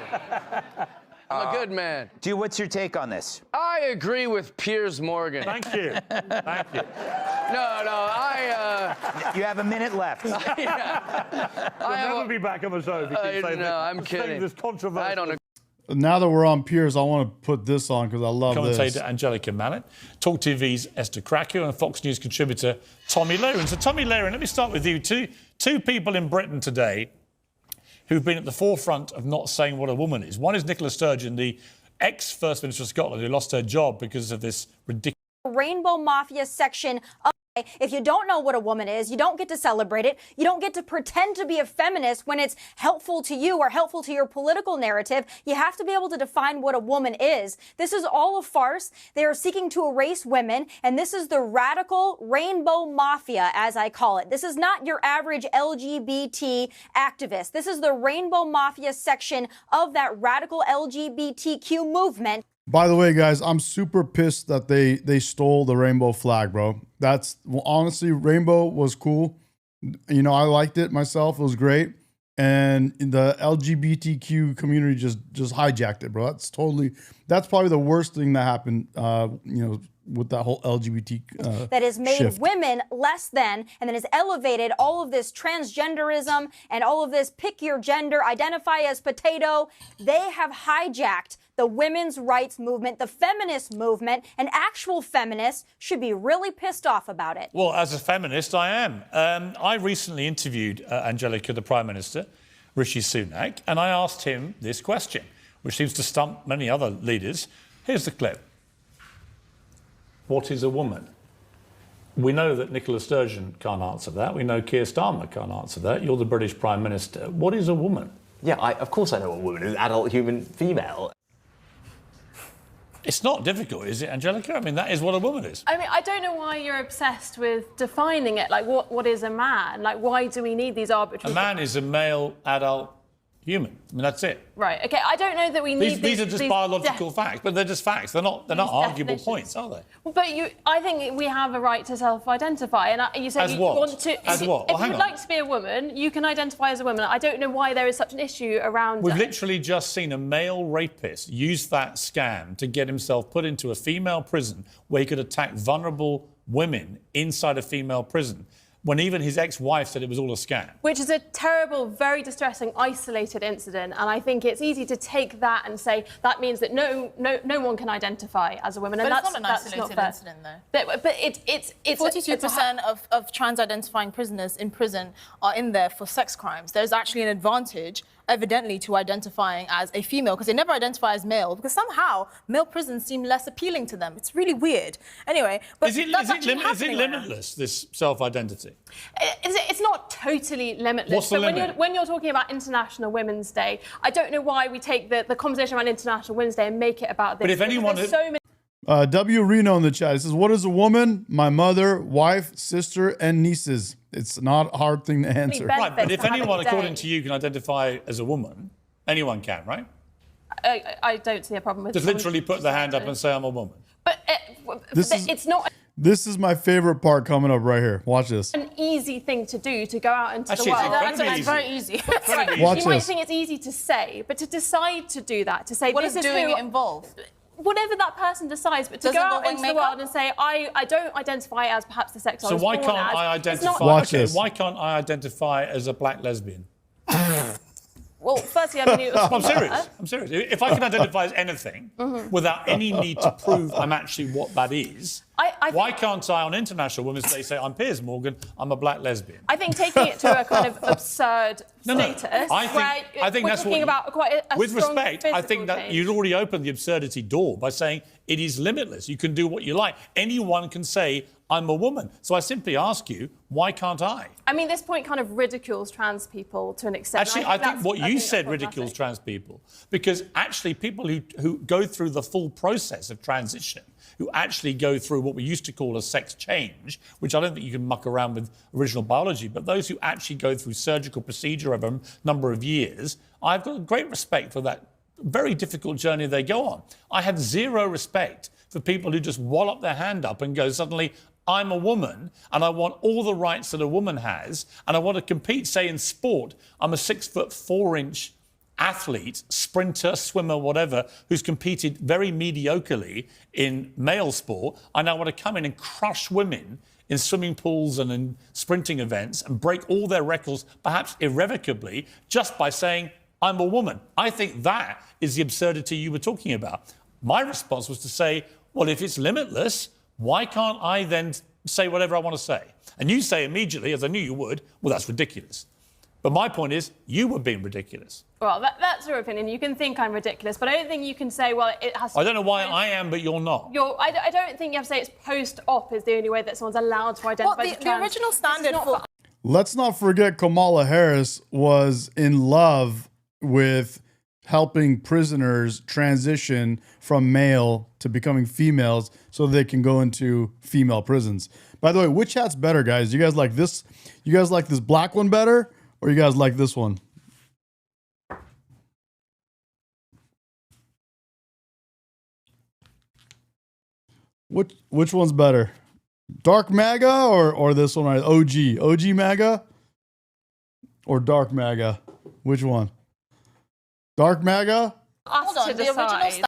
I'm a good man. What's your take on this? I agree with Piers Morgan. Thank you. Thank you. No, You have a minute left. You'll never be back on the show if you keep saying I'm kidding. this controversial. I don't agree. Now that we're on Piers, I want to put this on because I love Commentator this. Angelica Mallet, Talk TV's Esther Krakow, and Fox News contributor Tommy Loren. So, Tommy Loren, let me start with you. Two people in Britain today who've been at the forefront of not saying what a woman is. One is Nicola Sturgeon, the ex-First Minister of Scotland, who lost her job because of this ridiculous... Rainbow Mafia section of... If you don't know what a woman is, you don't get to celebrate it. You don't get to pretend to be a feminist when it's helpful to you or helpful to your political narrative. You have to be able to define what a woman is. This is all a farce. They are seeking to erase women, and this is the radical Rainbow Mafia, as I call it. This is not your average LGBT activist. This is the Rainbow Mafia section of that radical LGBTQ movement. By the way, guys, I'm super pissed that they stole the rainbow flag, bro. Honestly, rainbow was cool. You know, I liked it myself. It was great. And the LGBTQ community just hijacked it, bro. That's probably the worst thing that happened, with that whole LGBT that has made shift. Women less than, and then has elevated all of this transgenderism and all of this pick your gender, identify as potato. They have hijacked the women's rights movement, the feminist movement, and actual feminists should be really pissed off about it. Well, as a feminist, I am. I recently interviewed Angelica, the Prime Minister, Rishi Sunak, and I asked him this question, which seems to stump many other leaders. Here's the clip. What is a woman? We know that Nicola Sturgeon can't answer that. We know Keir Starmer can't answer that. You're the British Prime Minister. What is a woman? Yeah, of course I know what a woman is. Adult human female. It's not difficult, is it, Angelica? I mean, that is what a woman is. I mean, I don't know why you're obsessed with defining it. Like, what is a man? Like, why do we need these arbitrary... A man is a male, adult human. I mean, that's it. Right, OK, I don't know that we need these are just biological facts, but they're just facts. They're not arguable points, are they? But I think we have a right to self-identify. And you said you want to... As what? If you would like to be a woman, you can identify as a woman. I don't know why there is such an issue around... We've literally just seen a male rapist use that scam to get himself put into a female prison where he could attack vulnerable women inside a female prison, when even his ex-wife said it was all a scam. Which is a terrible, very distressing, isolated incident. And I think it's easy to take that and say that means that no one can identify as a woman. But And it's not an isolated incident, though. But it's 42% of trans-identifying prisoners in prison are in there for sex crimes. There's actually an advantage, evidently, to identifying as a female, because they never identify as male, because somehow male prisons seem less appealing to them. It's really weird. Anyway, but is it limitless, this self-identity? It's not totally limitless. What's the limit? When you're talking about International Women's Day, I don't know why we take the conversation around International Women's Day and make it about this. But if anyone... There's so many... W. Reno in the chat. He says, what is a woman? My mother, wife, sister, and nieces. It's not a hard thing to answer. Right, but if anyone, according to you, can identify as a woman, anyone can, right? I don't see a problem with Just literally put the hand up and say, I'm a woman. But it's not... This is my favorite part coming up right here. Watch this. An easy thing to do to go out into Actually, the world. it's very easy. Right. Watch you might this. think it's easy to say, but to decide to do that, to say What this does is doing who, it involve? Whatever that person decides, but to Does go it out involve into the makeup? world and say, I don't identify as perhaps the sex I So was why born can't as. I It's identify... not- Watch this. Why can't I identify as a black lesbian? Well, firstly, I mean, it was... I'm serious. I'm serious. If I can identify as anything without any need to prove I'm actually what that is, why can't I, on International Women's Day, say, I'm Piers Morgan, I'm a black lesbian? I think taking it to a kind of absurd status, I think we're that's talking about quite a with strong respect, I think physical that change. you'd already opened the absurdity door by saying it is limitless. You can do what you like. Anyone can say, I'm a woman. So I simply ask you, why can't I? I mean, this point kind of ridicules trans people to an extent. Actually, I think what you said ridicules trans people, because actually people who go through the full process of transition, who actually go through what we used to call a sex change, which I don't think you can muck around with original biology, but those who actually go through surgical procedure over a number of years, I've got great respect for that very difficult journey they go on. I have zero respect for people who just wallop their hand up and go, suddenly, I'm a woman and I want all the rights that a woman has, and I want to compete, say, in sport. I'm a 6'4" athlete, sprinter, swimmer, whatever, who's competed very mediocrely in male sport. I now want to come in and crush women in swimming pools and in sprinting events and break all their records, perhaps irrevocably, just by saying, I'm a woman. I think that is the absurdity you were talking about. My response was to say, well, if it's limitless, why can't I then say whatever I want to say? And you say immediately, as I knew you would, well, that's ridiculous. But my point is, you were being ridiculous. Well, that's your opinion. You can think I'm ridiculous, but I don't think you can say, well, it has to... I don't know why I am, but you're not. I don't think you have to say it's post-op is the only way that someone's allowed to identify as trans. The original standard for... Let's not forget Kamala Harris was in love with helping prisoners transition from male to becoming females so they can go into female prisons. By the way, which hat's better, guys? You guys like this? You guys like this black one better? Or you guys like this one? Which one's better? Dark MAGA or this one right? OG MAGA or Dark MAGA? Which one? Dark MAGA? Hold on, the original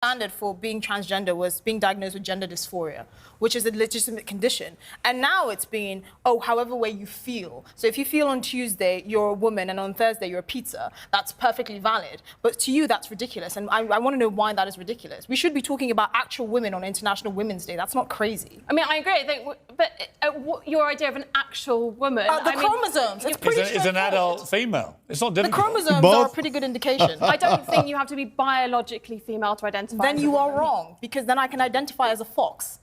standard for being transgender was being diagnosed with gender dysphoria, which is a legitimate condition. And now it's being, however way you feel. So if you feel on Tuesday you're a woman and on Thursday you're a pizza, that's perfectly valid. But to you, that's ridiculous. And I want to know why that is ridiculous. We should be talking about actual women on International Women's Day. That's not crazy. I mean, I agree. I think, but your idea of an actual woman... the chromosomes. It's an adult female. It's not difficult. The chromosomes are a pretty good indication. I don't think you have to be biologically female to identify. Then you are wrong, because then I can identify as a fox.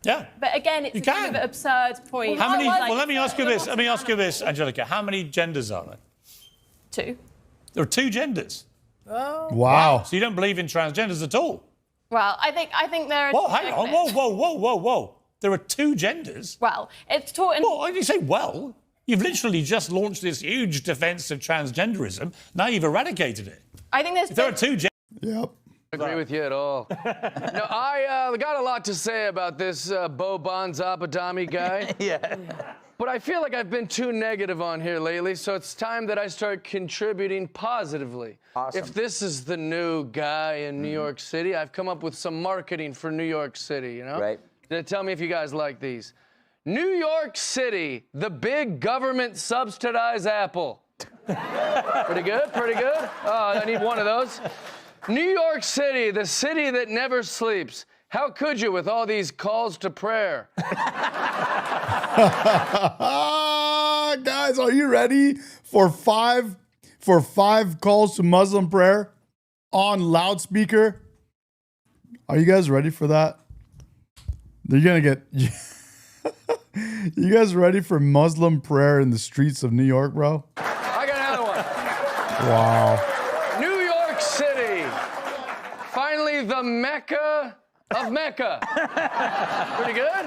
Yeah. But again, it's a kind of an absurd point. Let me ask you this. Let me ask you this, Angelica. How many genders are there? 2. There are 2 genders. Oh. Wow. So you don't believe in transgenders at all? Well, I think there are... Whoa, hang on. Whoa. There are 2 genders? Well, it's taught in... Well, you say, well, you've literally just launched this huge defense of transgenderism. Now you've eradicated it. I think there's... If there are 2 genders... Yep. Agree with you at all. No, I got a lot to say about this Bo Bonzabadami guy. Yeah. But I feel like I've been too negative on here lately, so it's time that I start contributing positively. Awesome. If this is the new guy in New York City, I've come up with some marketing for New York City, you know? Right. Tell me if you guys like these. New York City, the big government subsidized apple. Pretty good, pretty good. Oh, I need one of those. New York City, the city that never sleeps. How could you with all these calls to prayer? Guys, are you ready for five calls to Muslim prayer on loudspeaker? Are you guys ready for that? They're gonna get... You guys ready for Muslim prayer in the streets of New York, bro? I got another one. Wow. New York City, finally the Mecca of Mecca. Pretty good?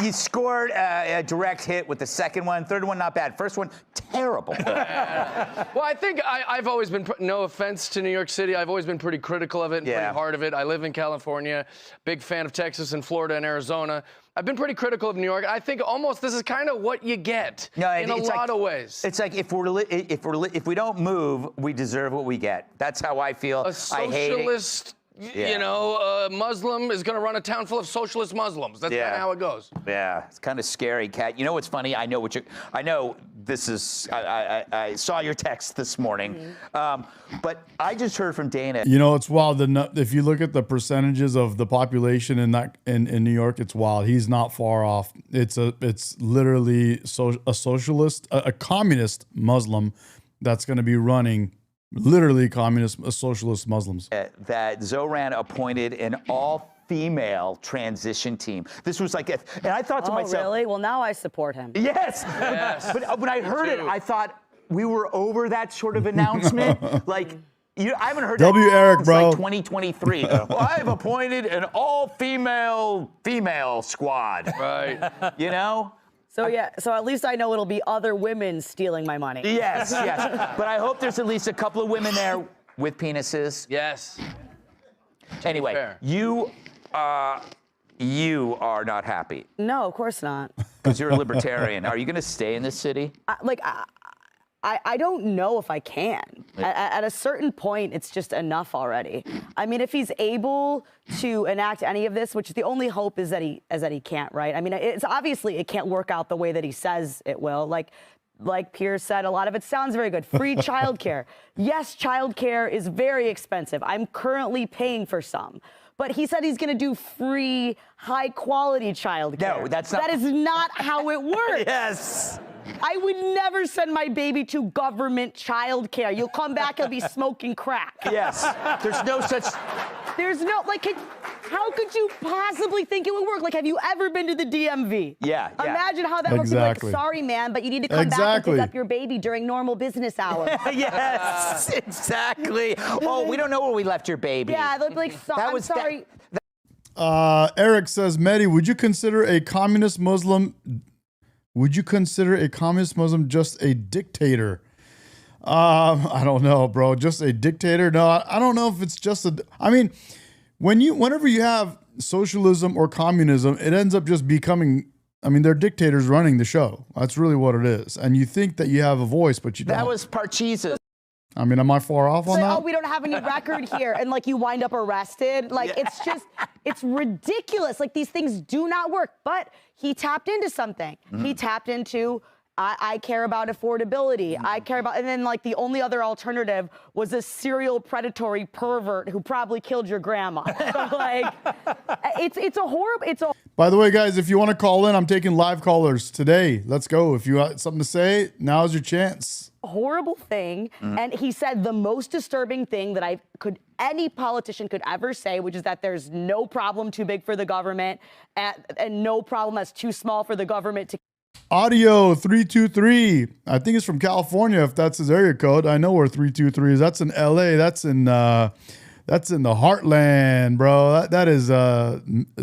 You scored a direct hit with the second one. Third one, not bad. First one, terrible. Well, I think I've always been, no offense to New York City, I've always been pretty critical of it and pretty hard of it. I live in California, big fan of Texas and Florida and Arizona. I've been pretty critical of New York. I think almost this is kind of what you get in a lot of ways. It's like if we don't move, we deserve what we get. That's how I feel. A socialist, you know, Muslim is going to run a town full of socialist Muslims. That's kind of how it goes. Yeah, it's kind of scary, Kat. You know what's funny? I know this is. I saw your text this morning, but I just heard from Dana. You know, it's wild. If you look at the percentages of the population in New York, it's wild. He's not far off. It's literally a socialist, a communist Muslim that's going to be running. Literally communist, socialist Muslims. That Zoran appointed an all-female transition team. This was like, and I thought to myself, really? Well, now I support him. Yes. But when I heard it, I thought we were over that sort of announcement. Like, I haven't heard W. that Eric, since bro. like 2023. Well, I've appointed an all-female squad. Right. You know? So at least I know it'll be other women stealing my money. Yes. But I hope there's at least a couple of women there with penises. Yes. Anyway, you are not happy. No, of course not. Because you're a libertarian. Are you going to stay in this city? I I don't know if I can. At a certain point, it's just enough already. I mean, if he's able to enact any of this, which the only hope is that he can't, right? I mean, it's obviously it can't work out the way that he says it will. Like Pierce said, a lot of it sounds very good. Free childcare. Yes, childcare is very expensive. I'm currently paying for some. But he said he's going to do free, high-quality childcare. No, that's not. That is not how it works. Yes. I would never send my baby to government childcare. You'll come back, he'll be smoking crack. Yes. There's no such. There's no, how could you possibly think it would work? Like, have you ever been to the DMV? Yeah. Imagine how that works. Like, sorry, man, but you need to come back and pick up your baby during normal business hours. Yes, exactly. Oh, we don't know where we left your baby. Yeah, they'll be like, I'm sorry. Eric says, Mehdi, would you consider a communist Muslim? Would you consider a communist Muslim just a dictator? I don't know, bro. Just a dictator? No, I don't know if it's just a. I mean, whenever you have socialism or communism, it ends up just becoming. I mean, they're dictators running the show. That's really what it is. And you think that you have a voice, but you don't. That was Parcheesi. I mean, am I far off on that? Oh, we don't have any record here, and you wind up arrested. It's just, it's ridiculous. These things do not work. But he tapped into something. He tapped into, I care about affordability. I care about, and then the only other alternative was a serial predatory pervert who probably killed your grandma. So it's a horrible. By the way, guys, if you want to call in, I'm taking live callers today. Let's go. If you got something to say, now's your chance. Horrible thing. And he said the most disturbing thing that any politician could ever say, which is that there's no problem too big for the government and no problem that's too small for the government to. Audio 323. I think it's from California. If that's his area code, I know where 323 is. That's in LA. That's in the heartland, bro. That is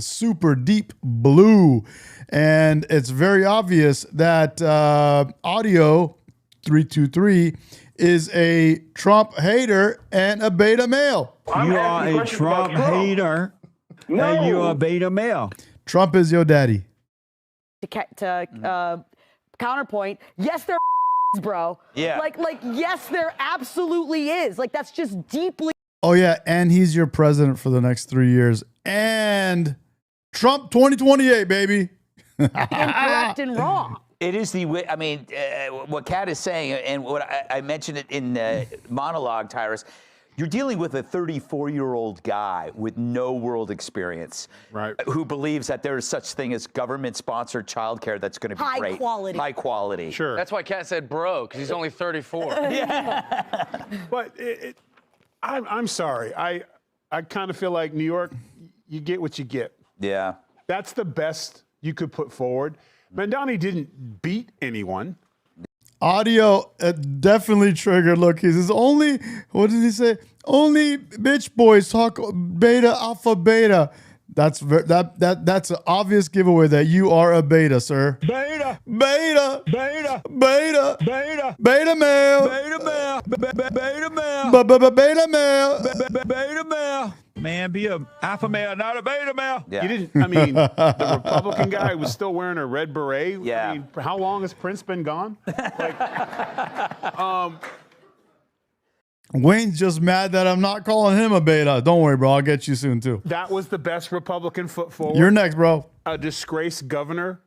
super deep blue, and it's very obvious that audio 323 is a Trump hater and a beta male. You are a Trump hater and you're a beta male. Trump is your daddy. To counterpoint, yes, there are bro. Yeah. Yes, there absolutely is. That's just deeply. Oh, yeah, and he's your president for the next 3 years. And Trump 2028, baby. Incorrect and wrong. It is what Kat is saying, and what I mentioned it in monologue, Tyrus, you're dealing with a 34-year-old guy with no world experience, right? Who believes that there is such thing as government-sponsored childcare that's going to be great. Quality. High quality. Sure. That's why Kat said bro, because he's only 34. Yeah. But I'm sorry. I kind of feel like New York, you get what you get. Yeah. That's the best you could put forward. Mandani didn't beat anyone. Audio definitely triggered. Look, he says only, what did he say? Only bitch boys talk beta, alpha, beta. That's an obvious giveaway that you are a beta, sir. Beta. Beta. Beta. Beta. Beta. Beta male. Beta male. Beta male. Beta male. Beta male. Man, be a alpha male, not a beta male. Yeah. You didn't, the Republican guy was still wearing a red beret. Yeah. I mean, how long has Prince been gone? Wayne's just mad that I'm not calling him a beta. Don't worry, bro. I'll get you soon, too. That was the best Republican foot forward. You're next, bro. A disgraced governor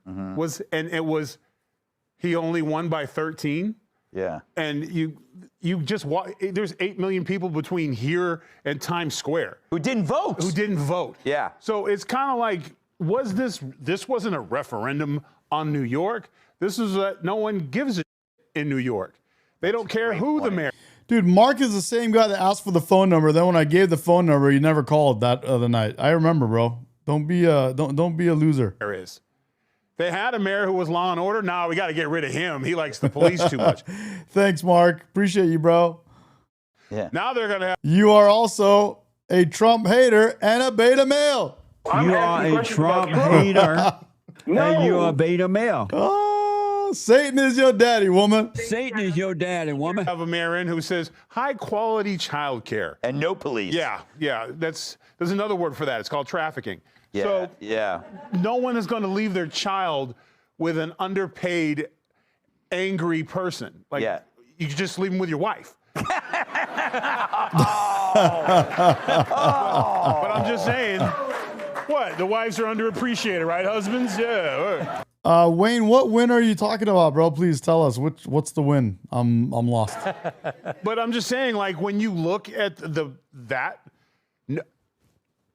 he only won by 13. Yeah. And you just there's 8 million people between here and Times Square who didn't vote. Yeah. So it's kind of like, this wasn't a referendum on New York. This is no one gives a in New York. They don't care who the mayor. Dude, Mark is the same guy that asked for the phone number. Then when I gave the phone number, he never called that other night. I remember, bro. Don't be a loser. There is. They had a mayor who was law and order. Now we got to get rid of him. He likes the police too much. Thanks, Mark. Appreciate you, bro. Yeah. Now they're going to have. You are also a Trump hater and a beta male. You are a Trump hater and you're a beta male. Oh, Satan is your daddy, woman. Satan is your daddy, woman. Have a mayor in who says high quality child care. And no police. Yeah. There's another word for that. It's called trafficking. Yeah. So yeah. No one is going to leave their child with an underpaid, angry person. you could just leave them with your wife. But I'm just saying, what? The wives are underappreciated, right, husbands? Yeah. Wayne, what win are you talking about, bro? Please tell us. What's the win? I'm lost. But I'm just saying, like, when you look at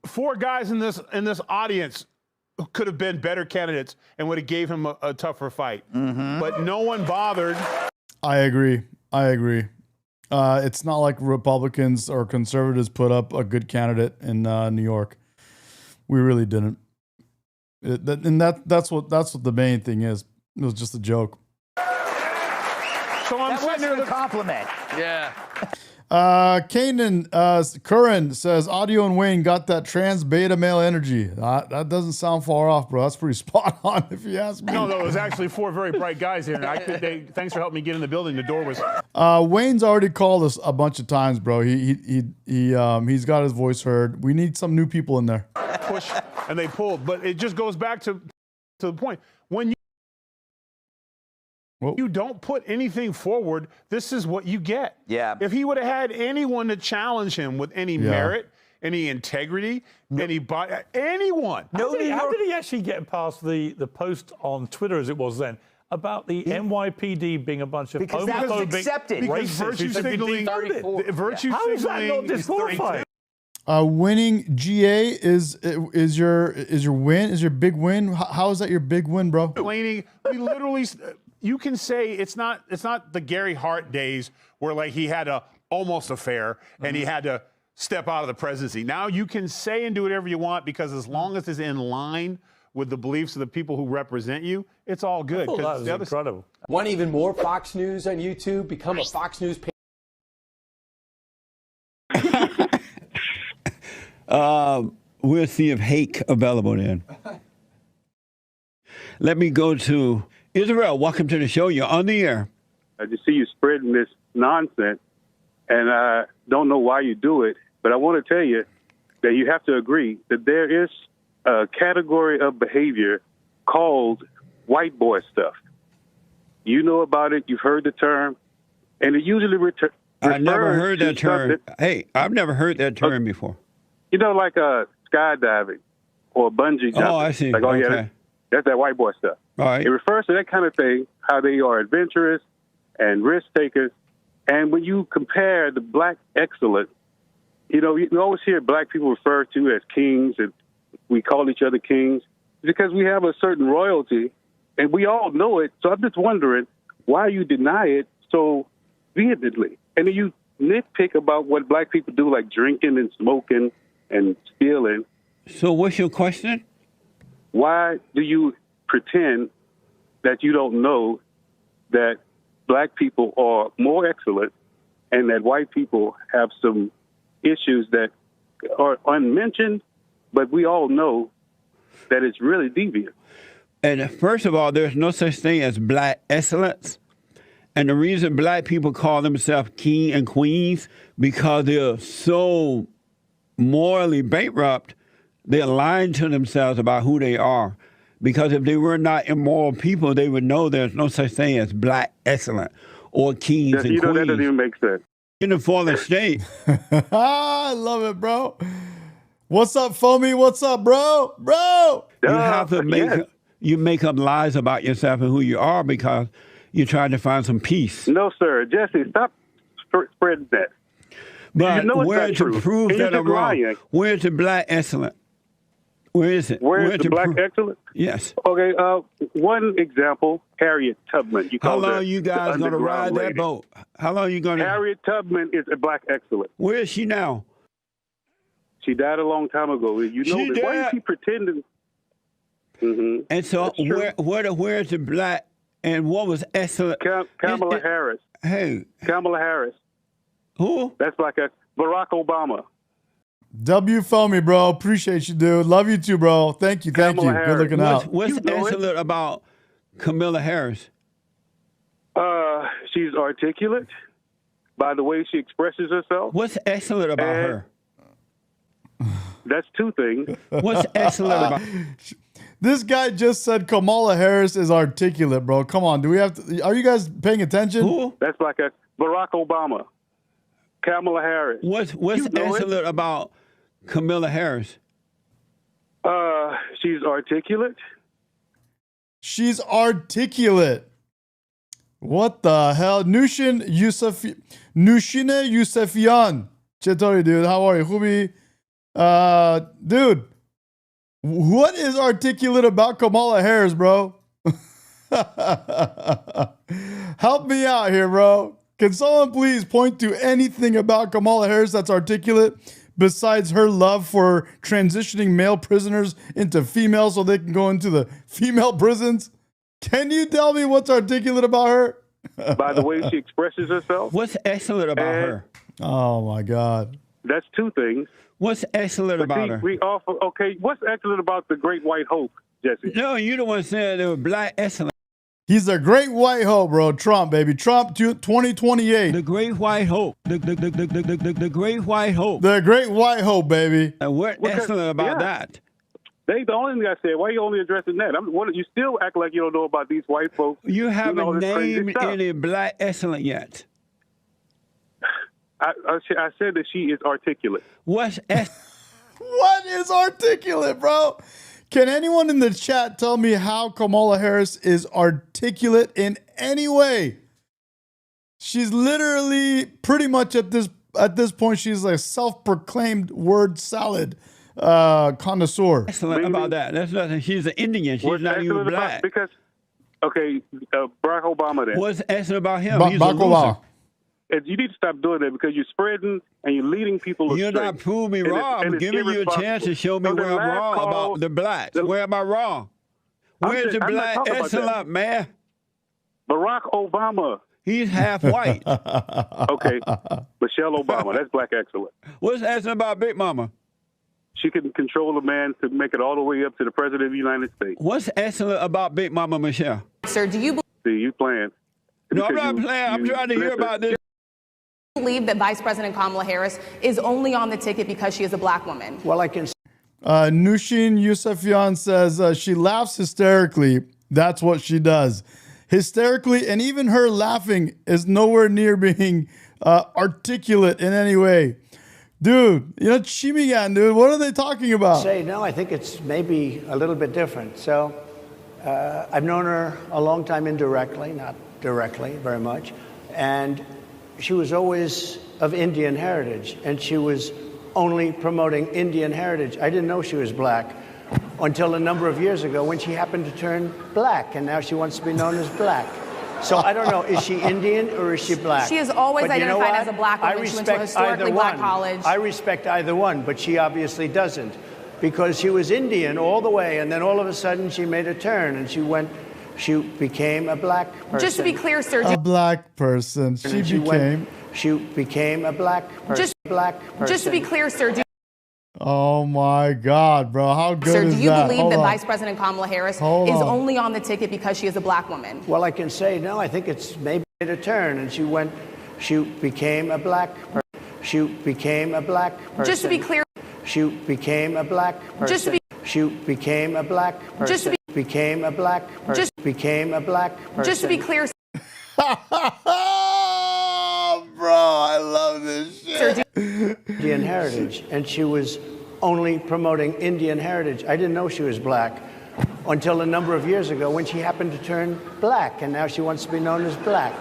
four guys in this audience could have been better candidates and would have gave him a tougher fight. But no one bothered. I agree. It's not like Republicans or conservatives put up a good candidate in New York. We really didn't. That's what the main thing is. It was just a joke. So I'm That wasn't a compliment. Yeah. Kanan Curran says Audio and Wayne got that trans beta male energy. That doesn't sound far off, bro. That's pretty spot on if you ask me. No, it was actually four very bright guys here. And thanks for helping me get in the building. The door was. Wayne's already called us a bunch of times, bro. He's got his voice heard. We need some new people in there. Push and they pulled, but it just goes back to the point when you don't put anything forward, this is what you get. Yeah. If he would have had anyone to challenge him with any merit, any integrity, anyone. How did he actually get past the post on Twitter, as it was then, about the NYPD being a bunch of Because that was homophobic accepted. Because racists virtue who've been signaling, defunded? How is that not disqualifying? Winning GA is your big win. How is that your big win, bro? We literally, you can say it's not the Gary Hart days where like he had a almost affair and he had to step out of the presidency. Now you can say and do whatever you want because as long as it's in line with the beliefs of the people who represent you, it's all good. Oh, that was incredible. Want even more Fox News on YouTube? Become a Fox News page. We'll see if Hake available then. Let me go to Israel. Welcome to the show. You're on the air. I just see you spreading this nonsense, and I don't know why you do it, but I want to tell you that you have to agree that there is a category of behavior called white boy stuff. You know about it. You've heard the term, and it usually I never heard that term. Hey, I've never heard that term before. You know, like skydiving or bungee jumping. Oh, I see. Like, Okay. that's that white boy stuff. All right. It refers to that kind of thing, how they are adventurous and risk takers. And when you compare the black excellence, you know, you always hear black people referred to as kings, and we call each other kings because we have a certain royalty, and we all know it. So I'm just wondering why you deny it so vehemently. And then you nitpick about what black people do, like drinking and smoking and stealing. So what's your question? Why do you pretend that you don't know that black people are more excellent and that white people have some issues that are unmentioned, but we all know that it's really deviant? And first of all, there's no such thing as black excellence. And the reason black people call themselves king and queens because they're so morally bankrupt, they're lying to themselves about who they are. Because if they were not immoral people, they would know there's no such thing as black excellent or kings and queens. That doesn't even make sense. In the fallen state. I love it, bro. What's up, Foamy? What's up, bro? Bro! You have to make up lies about yourself and who you are because you're trying to find some peace. No, sir. Jesse, stop spreading that. But you know where it's to not true. prove And you're that I'm just wrong? lying. Where's the black excellent? Where is it? Where is the to black prove- excellent? Yes. Okay, one example, Harriet Tubman. You How call long that you the guys going to underground ride that lady. boat? How long you going to? Harriet Tubman is a black excellent. Where is she now? She died a long time ago. You know She that. Why died? is she pretending? Mm-hmm. And so where's the black and what was excellent? Kamala Harris. Hey. Kamala Harris. Who? That's like Barack Obama. W Foamy, bro. Appreciate you, dude. Love you too, bro. Thank you. Good looking out. What's excellent about Kamala Harris? She's articulate by the way she expresses herself. What's excellent about her? That's two things. What's excellent about? This guy just said Kamala Harris is articulate, bro. Come on, do we have to? Are you guys paying attention? Who? That's like Barack Obama, Kamala Harris. What's You know it. excellent about Kamala Harris? She's articulate. She's articulate. What the hell? Nushine Yusefian. Chetori, dude. How are you? Hubi? Dude. What is articulate about Kamala Harris, bro? Help me out here, bro. Can someone please point to anything about Kamala Harris that's articulate besides her love for transitioning male prisoners into females so they can go into the female prisons? Can you tell me what's articulate about her? By the way she expresses herself. What's excellent about her? Oh, my God. That's two things. What's excellent about her? We offer, okay, what's excellent about the Great White Hope, Jesse? No, you the one saying they were black excellent. He's a great white hope, bro. Trump, baby. Trump 2028. The great white hope. The great white hope. The great white hope, baby. And what excellent about that? They the only thing I said. Why are you only addressing that? You still act like you don't know about these white folks. You haven't doing all this crazy named stuff. any black excellent yet. I said that she is articulate. What is articulate, bro? Can anyone in the chat tell me how Kamala Harris is articulate in any way? She's literally pretty much at this point, she's a self-proclaimed word salad connoisseur. Excellent about that. That's nothing. She's an Indian. She's not even black. Because, okay, Barack Obama then. What's excellent about him? He's a Barack loser. Obama. And you need to stop doing that because you're spreading and you're leading people astray. You're not proving me wrong. I'm giving you a chance to show me where I'm wrong about the blacks. Where am I wrong? Where's the black excellent, man? Barack Obama. He's half white. Okay. Michelle Obama. That's black excellent. What's excellent about Big Mama? She can control a man to make it all the way up to the President of the United States. What's excellent about Big Mama Michelle? Sir, do you See, you playing. No, I'm not playing. I'm trying to hear about this. believe that Vice President Kamala Harris is only on the ticket because she is a black woman? Well, I can. Nushin Yusefian says she laughs hysterically. That's what she does. Hysterically, and even her laughing is nowhere near being articulate in any way. Dude, you know, Chimigan, dude, what are they talking about? Say, no, I think it's maybe a little bit different. So I've known her a long time indirectly, not directly very much. And she was always of Indian heritage, and she was only promoting Indian heritage. I didn't know she was black until a number of years ago when she happened to turn black, and now she wants to be known as black. So I don't know, is she Indian or is she black? She has always But you know identified what? as a black woman. I She went to a respect historically either black one. college. I respect either one, but she obviously doesn't, because she was Indian all the way, and then all of a sudden she made a turn and she became a black person. Just to be clear, sir. A black person. She became a black person. Just to be clear, sir. Oh my God, bro. How good Sir, is do you that? believe Hold that on. Vice President Kamala Harris Hold is on. only on the ticket because she is a black woman? Well, I can say no. I think it's maybe made a turn, and she became a black person. She became a black person. Just to be clear. She became a black person. Just to be. She became a black person. Just to be. Became a black person. Just became a black person. Just to be clear. Oh, bro, I love this shit. Indian heritage, and she was only promoting Indian heritage. I didn't know she was black until a number of years ago when she happened to turn black, and now she wants to be known as black.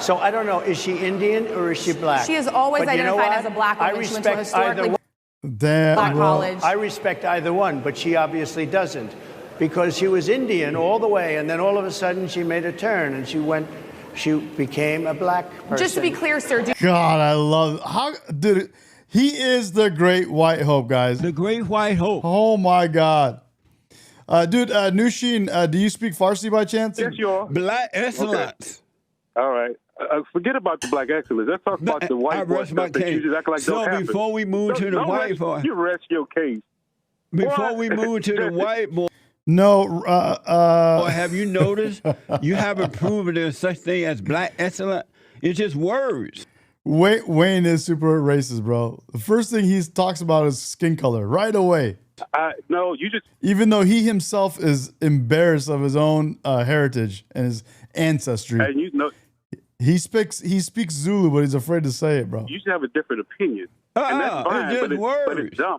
So I don't know, is she Indian or is she black? She has always But you know identified what? as a black woman. I She went to a respect either historically one. Damn, black bro. college. I respect either one, but she obviously doesn't, because she was Indian all the way, and then all of a sudden she made a turn and she became a black person. Just to be clear, sir. God, I love how, dude. He is the great white hope, guys. The great white hope. Oh my God, dude. Nushin, do you speak Farsi by chance? Yes, you are. Black excellence. Okay. All right. Forget about the black excellence. Let's talk about the white boy rest my stuff that you case. just act like So don't happen. before we move to the Don't white rest- boy. You rest your case. Before What? we move to the white boy. No. Or have you noticed you haven't proven there's such thing as black excellence? It's just words. Wayne is super racist, bro. The first thing he talks about is skin color right away. No, you just. Even though he himself is embarrassed of his own heritage and his ancestry. And you know. He speaks Zulu, but he's afraid to say it, bro. You should have a different opinion, and that's fine. it's But just words. but it's dumb.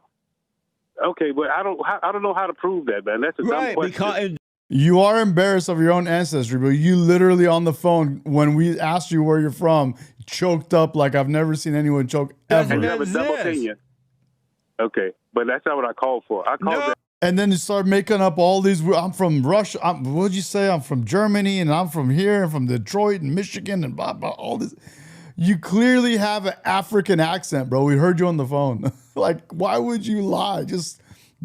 Okay, but I don't know how to prove that, man. That's a dumb question. Because you are embarrassed of your own ancestry, but you literally on the phone when we asked you where you're from, choked up like I've never seen anyone choke ever. And you have a double opinion. Okay, but that's not what I called for. I called that. And then you start making up all these. I'm from Russia. What'd you say? I'm from Germany, and I'm from here, and from Detroit, and Michigan, and blah blah. All this. You clearly have an African accent, bro. We heard you on the phone. Like, why would you lie? Just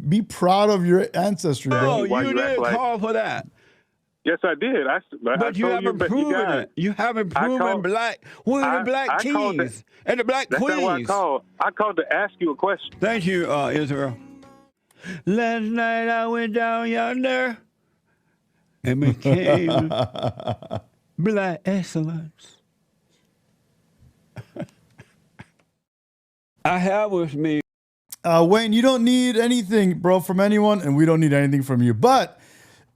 be proud of your ancestry, bro. No, you didn't call for that. Yes, I did. But you haven't proven it. You haven't proven black. Where are the black kings and the black queens? That's not what I called. I called to ask you a question. Thank you, Israel. Last night I went down yonder and became black excellence. I have with me. Wayne, you don't need anything, bro, from anyone, and we don't need anything from you. But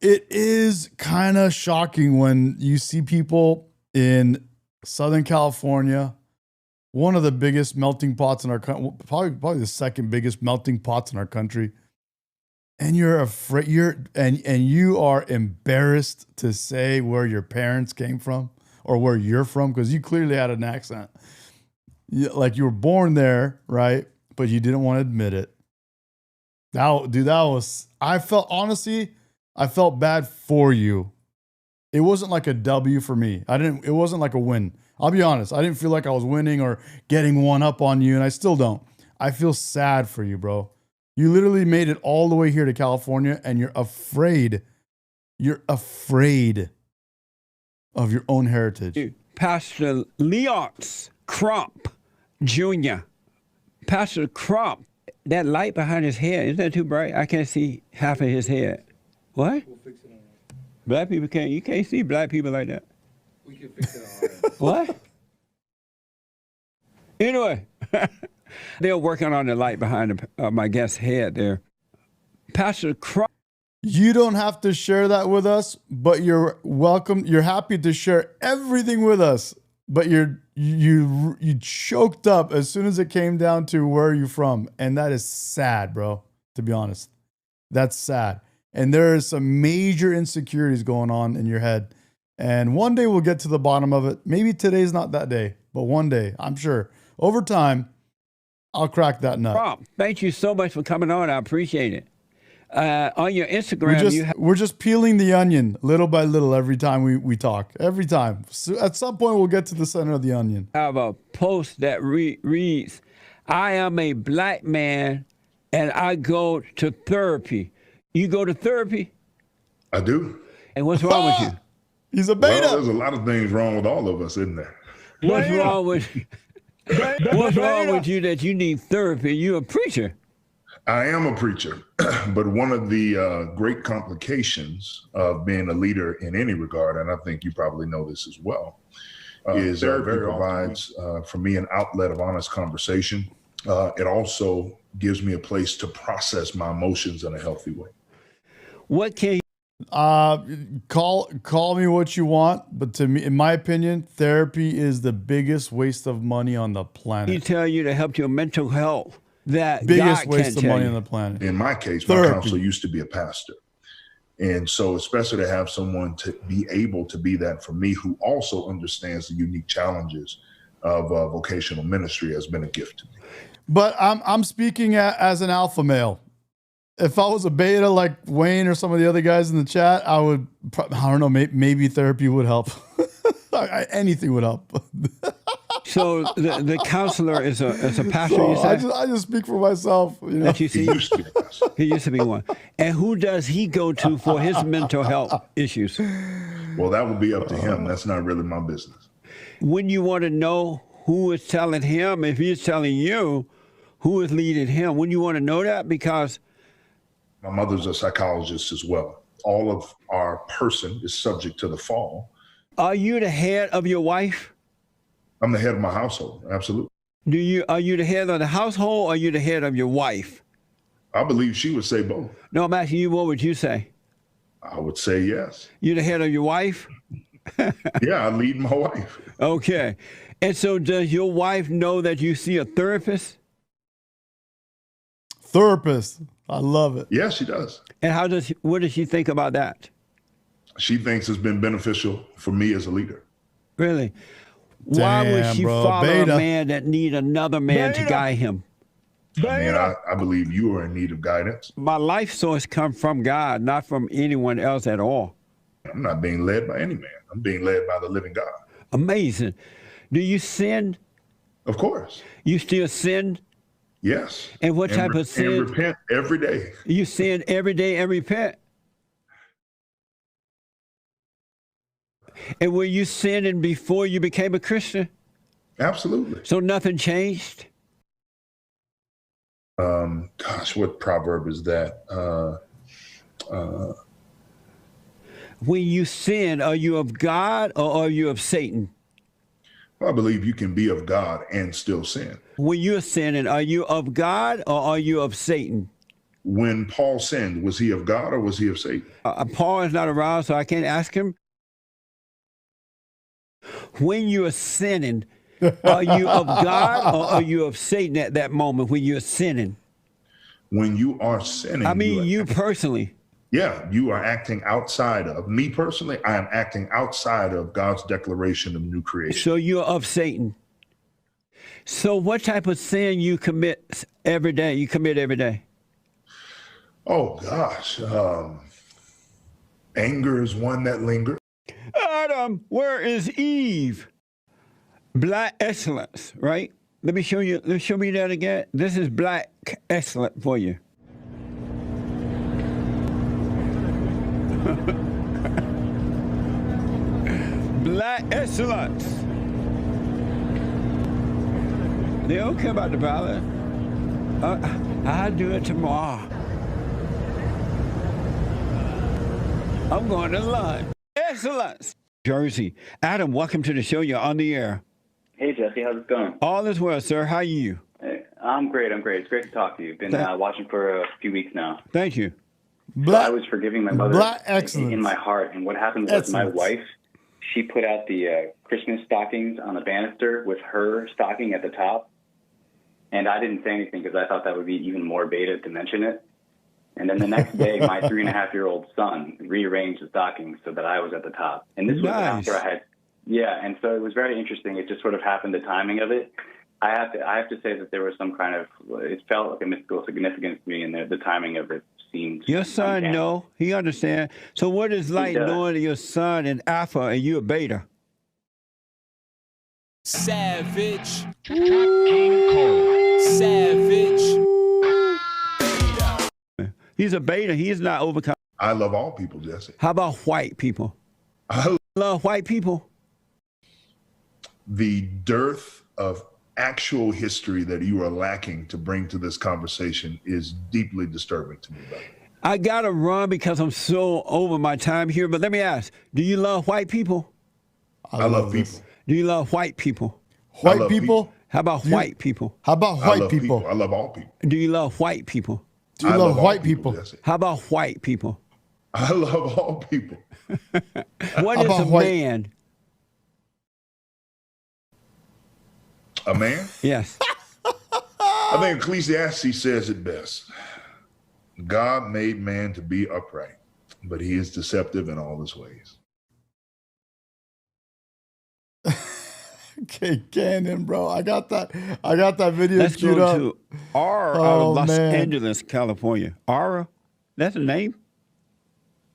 it is kind of shocking when you see people in Southern California, one of the biggest melting pots in our country, probably the second biggest melting pots in our country, and you're afraid, you are embarrassed to say where your parents came from or where you're from, because you clearly had an accent. Like you were born there, right? But you didn't want to admit it. I felt bad for you. It wasn't like a W for me. It wasn't like a win. I'll be honest. I didn't feel like I was winning or getting one up on you, and I still don't. I feel sad for you, bro. You literally made it all the way here to California, and you're afraid. You're afraid of your own heritage. Pastor Leonce Crump Jr. Pastor Crump, that light behind his head, isn't that too bright? I can't see half of his head. What? We'll fix it on our end. Black people you can't see black people like that. We can fix it on our end. What? Anyway, they're working on the light behind my guest's head there. Pastor Crump. You don't have to share that with us, but you're welcome. You're happy to share everything with us, but you choked up as soon as it came down to where are you from, and that is sad, bro. To be honest, that's sad. And there is some major insecurities going on in your head. And one day we'll get to the bottom of it. Maybe today's not that day, but one day, I'm sure, over time, I'll crack that nut. Rob, thank you so much for coming on. I appreciate it. On your Instagram, we're just peeling the onion little by little every time we talk. Every time. So at some point, we'll get to the center of the onion. I have a post that reads, I am a black man and I go to therapy. You go to therapy? I do. And what's wrong with you? He's a beta. Well, there's a lot of things wrong with all of us, isn't there? What's wrong with you that you need therapy? You're a preacher. I am a preacher, but one of the great complications of being a leader in any regard, and I think you probably know this as well, is therapy provides for me an outlet of honest conversation. It also gives me a place to process my emotions in a healthy way. What can call me what you want, but to me, in my opinion, therapy is the biggest waste of money on the planet. He tell you to help your mental health. That biggest God waste can't of money you. on the planet. In my case, therapy. My counselor used to be a pastor. And so especially to have someone to be able to be that for me, who also understands the unique challenges of vocational ministry, has been a gift to me. But I'm speaking as an alpha male. If I was a beta like Wayne or some of the other guys in the chat, I don't know, maybe therapy would help. Anything would help. So the counselor is a pastor, you said? I just speak for myself. You know? That you see? He used to be one. And who does he go to for his mental health issues? Well, that would be up to him. That's not really my business. When you want to know who is telling him, if he's telling you, who is leading him, when you want to know that? Because my mother's a psychologist as well. All of our person is subject to the fall. Are you the head of your wife? I'm the head of my household, absolutely. Are you the head of the household or are you the head of your wife? I believe she would say both. No, I'm asking you, what would you say? I would say yes. You the head of your wife? Yeah, I lead my wife. Okay. And so does your wife know that you see a therapist? Therapist. I love it. Yeah, she does. And what does she think about that? She thinks it's been beneficial for me as a leader. Really? Why would Damn, she bro. follow Beta. a man that need another man to guide him? I mean, I believe you are in need of guidance. My life source comes from God, not from anyone else at all. I'm not being led by any man. I'm being led by the living God. Amazing. Do you sin? Of course. You still sin? Yes. And what type of sin? And repent every day. You sin every day and repent? And were you sinning before you became a Christian? Absolutely. So nothing changed? Gosh, what proverb is that? When you sin, are you of God or are you of Satan? Well, I believe you can be of God and still sin. When you're sinning, are you of God or are you of Satan? When Paul sinned, was he of God or was he of Satan? Paul is not around, so I can't ask him. When you are sinning, are you of God or are you of Satan at that moment when you're sinning? When you are sinning. I mean, you personally. Yeah, you are acting outside of. Me personally, I am acting outside of God's declaration of new creation. So you're of Satan. So what type of sin you commit every day? You commit every day? Oh, gosh. Anger is one that lingers. Adam, where is Eve? Black excellence, right? Let me show you. Show me that again. This is black excellence for you. Black excellence. They don't care about the ballot. I'll do it tomorrow. I'm going to lunch. Excellence. Jersey. Adam, welcome to the show. You're on the air. Hey, Jesse. How's it going? All is well, sir. How are you? I'm great. It's great to talk to you. Been watching for a few weeks now. Thank you. So I was forgiving my mother in my heart, and what happened was my Excellence. wife, she put out the Christmas stockings on the banister with her stocking at the top, and I didn't say anything because I thought that would be even more beta to mention it. And then the next day, my 3.5-year-old son rearranged the stockings so that I was at the top. And this was after I had, and so it was very interesting. It just sort of happened, the timing of it. I have to say that there was some kind of, it felt like a mystical significance to me, and the timing of it seemed. Your son, no, he understands. So what is like knowing your son in alpha and you a beta? Savage. King Cole. Savage. He's a beta. He's not overcome. I love all people, Jesse. How about white people? I love white people. The dearth of actual history that you are lacking to bring to this conversation is deeply disturbing to me, brother. I got to run because I'm so over my time here. But let me ask, do you love white people? I love people. Do you love white people? White people? How about white people? How about white people? I love all people. Do you love white people? Do you love white people? How about white people? I love all people. What is a man? A man? Yes. I think Ecclesiastes says it best. God made man to be upright, but he is deceptive in all his ways. Okay, Cannon, bro. I got that video Let's queued go up. to Aura out of Los Angeles, California. Aura? That's a name?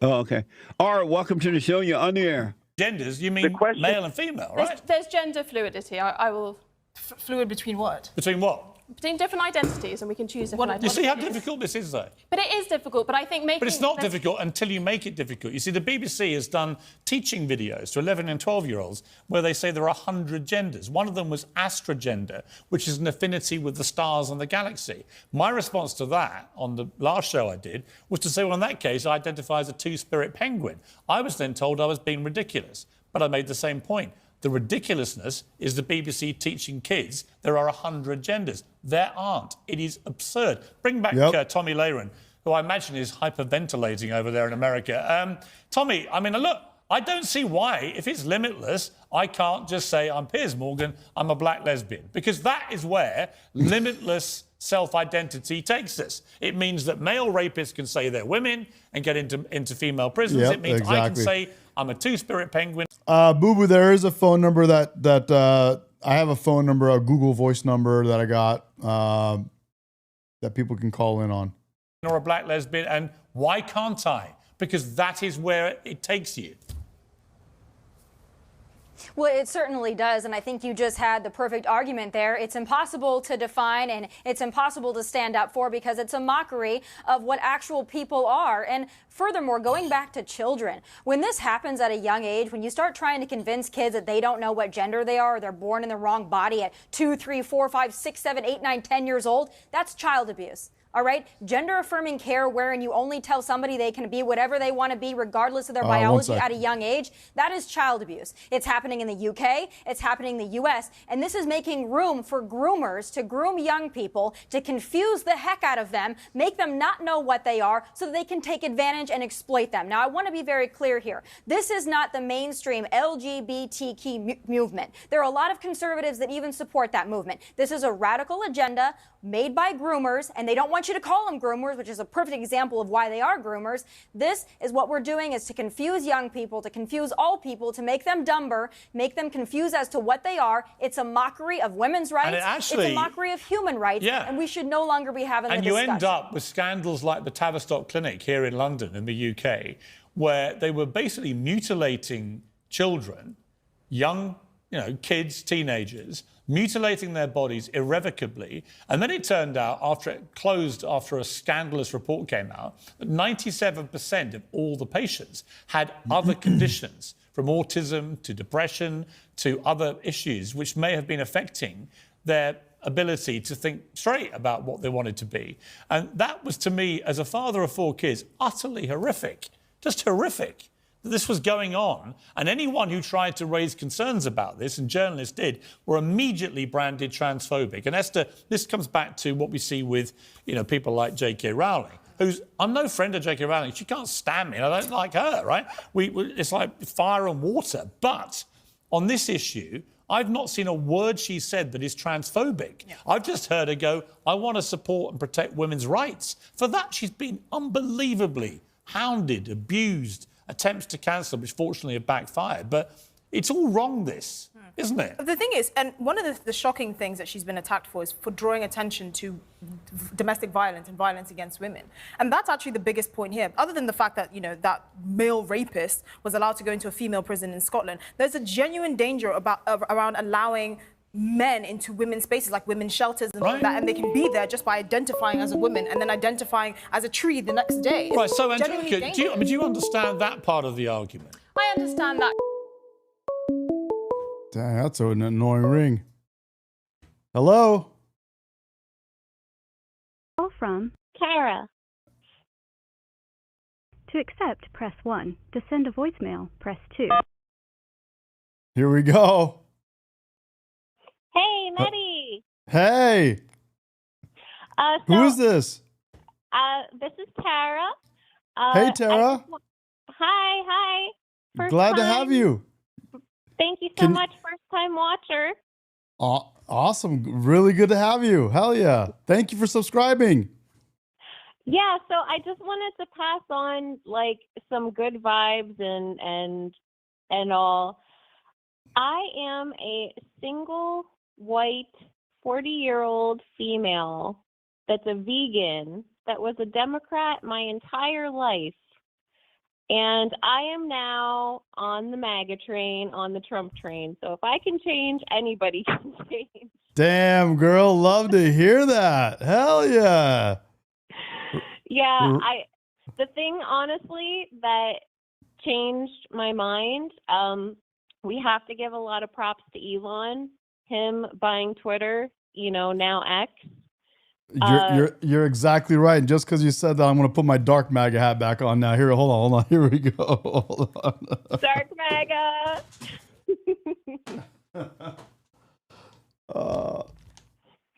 Oh, okay. Aura, welcome to the show. You're on the air. Genders, you mean male and female, right? There's gender fluidity. I will. Fluid between what? Between what? Between different identities, and we can choose different You identities. see how difficult this is, though? But it is difficult, but I think making... But it's not difficult until you make it difficult. You see, the BBC has done teaching videos to 11 and 12-year-olds where they say there are 100 genders. One of them was astrogender, which is an affinity with the stars and the galaxy. My response to that on the last show I did was to say, well, in that case, I identify as a two-spirit penguin. I was then told I was being ridiculous, but I made the same point. The ridiculousness is the BBC teaching kids there are 100 genders. There aren't. It is absurd. Bring back Tommy Lehran, who I imagine is hyperventilating over there in America. Tommy, I mean, look, I don't see why, if it's limitless, I can't just say, I'm Piers Morgan, I'm a black lesbian. Because that is where limitless self-identity takes us. It means that male rapists can say they're women and get into female prisons. Yep, it means I can exactly. say I'm a two-spirit penguin. Boo Boo, there is a phone number that I have a phone number, a Google Voice number that I got that people can call in on. Or a black lesbian, and why can't I? Because that is where it takes you. Well, it certainly does, and I think you just had the perfect argument there. It's impossible to define, and it's impossible to stand up for, because it's a mockery of what actual people are. And furthermore, going back to children, when this happens at a young age, when you start trying to convince kids that they don't know what gender they are, or they're born in the wrong body at 2, 3, 4, 5, 6, 7, 8, 9, 10 years old, that's child abuse. All right? Gender-affirming care, wherein you only tell somebody they can be whatever they want to be regardless of their biology at a young age, that is child abuse. It's happening in the UK, it's happening in the US, and this is making room for groomers to groom young people, to confuse the heck out of them, make them not know what they are so that they can take advantage and exploit them. Now, I want to be very clear here. This is not the mainstream LGBTQ movement. There are a lot of conservatives that even support that movement. This is a radical agenda made by groomers, and they don't want you to call them groomers, which is a perfect example of why they are groomers. This is what we're doing, is to confuse young people, to confuse all people, to make them dumber, make them confused as to what they are. It's a mockery of women's rights. It's a mockery of human rights, and we should no longer be having the discussion. And you end up with scandals like the Tavistock Clinic here in London, in the UK, where they were basically mutilating children, young, kids, teenagers, mutilating their bodies irrevocably. And then it turned out, after it closed, after a scandalous report came out, that 97% of all the patients had other conditions, from autism to depression to other issues, which may have been affecting their ability to think straight about what they wanted to be. And that was, to me, as a father of 4 kids, utterly horrific, just horrific. This was going on, and anyone who tried to raise concerns about this, and journalists did, were immediately branded transphobic. And Esther, this comes back to what we see with, people like J.K. Rowling, I'm no friend of J.K. Rowling. She can't stand me, and I don't like her, right? It's like fire and water. But on this issue, I've not seen a word she said that is transphobic. Yeah. I've just heard her go, I want to support and protect women's rights. For that, she's been unbelievably hounded, abused, attempts to cancel, which fortunately have backfired. But it's all wrong, this, isn't it? The thing is, and one of the shocking things that she's been attacked for is for drawing attention to domestic violence and violence against women. And that's actually the biggest point here. Other than the fact that, that male rapist was allowed to go into a female prison in Scotland, there's a genuine danger around allowing men into women's spaces, like women's shelters and all that, and they can be there just by identifying as a woman and then identifying as a tree the next day. Right, so Angelica, do you understand that part of the argument? I understand that. Dang, that's an annoying ring. Hello? Call from Kara. To accept, press 1. To send a voicemail, press 2. Here we go. Hey, Medi. Hey. Who is this? This is Tara. Hey, Tara. Hi. Glad to have you. Thank you so much. First time watcher. Awesome. Really good to have you. Hell yeah. Thank you for subscribing. Yeah, so I just wanted to pass on some good vibes and all. I am a single white 40-year-old female that's a vegan that was a Democrat my entire life. And I am now on the MAGA train, on the Trump train. So if I can change, anybody can change. Damn, girl. Love to hear that. Hell yeah. Yeah, the thing, honestly, that changed my mind, we have to give a lot of props to Elon, him buying Twitter, now X. You're exactly right. And just because you said that, I'm going to put my dark MAGA hat back on now. Here, hold on. Here we go. Hold on. Dark MAGA.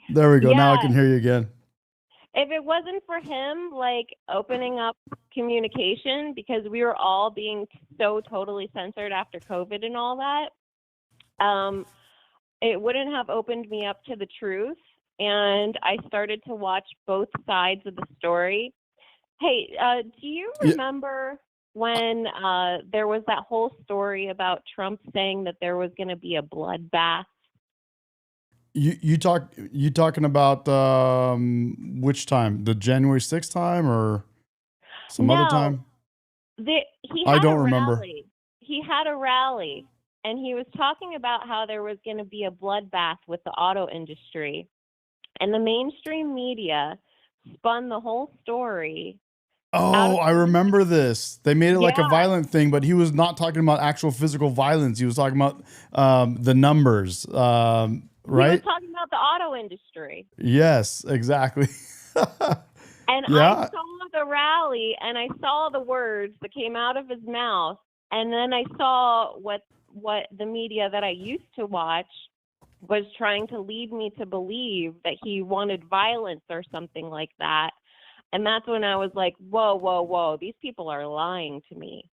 There we go. Yeah. Now I can hear you again. if it wasn't for him, like, opening up communication, because we were all being so totally censored after COVID and all that, it wouldn't have opened me up to the truth. And I started to watch both sides of the story. Hey, do you remember when there was that whole story about Trump saying that there was going to be a bloodbath? You talking about which time? The January 6th time or some other time? He I had don't a remember. rally. He had a rally, and he was talking about how there was going to be a bloodbath with the auto industry. And the mainstream media spun the whole story. Oh, I remember this. They made it like a Yeah. violent thing, but he was not talking about actual physical violence. He was talking about the numbers, He was right? talking about the auto industry. Yes, exactly. And Yeah. I saw the rally, and I saw the words that came out of his mouth, and then I saw what the media that I used to watch was trying to lead me to believe that he wanted violence or something like that. And that's when I was like, whoa, whoa, whoa, these people are lying to me.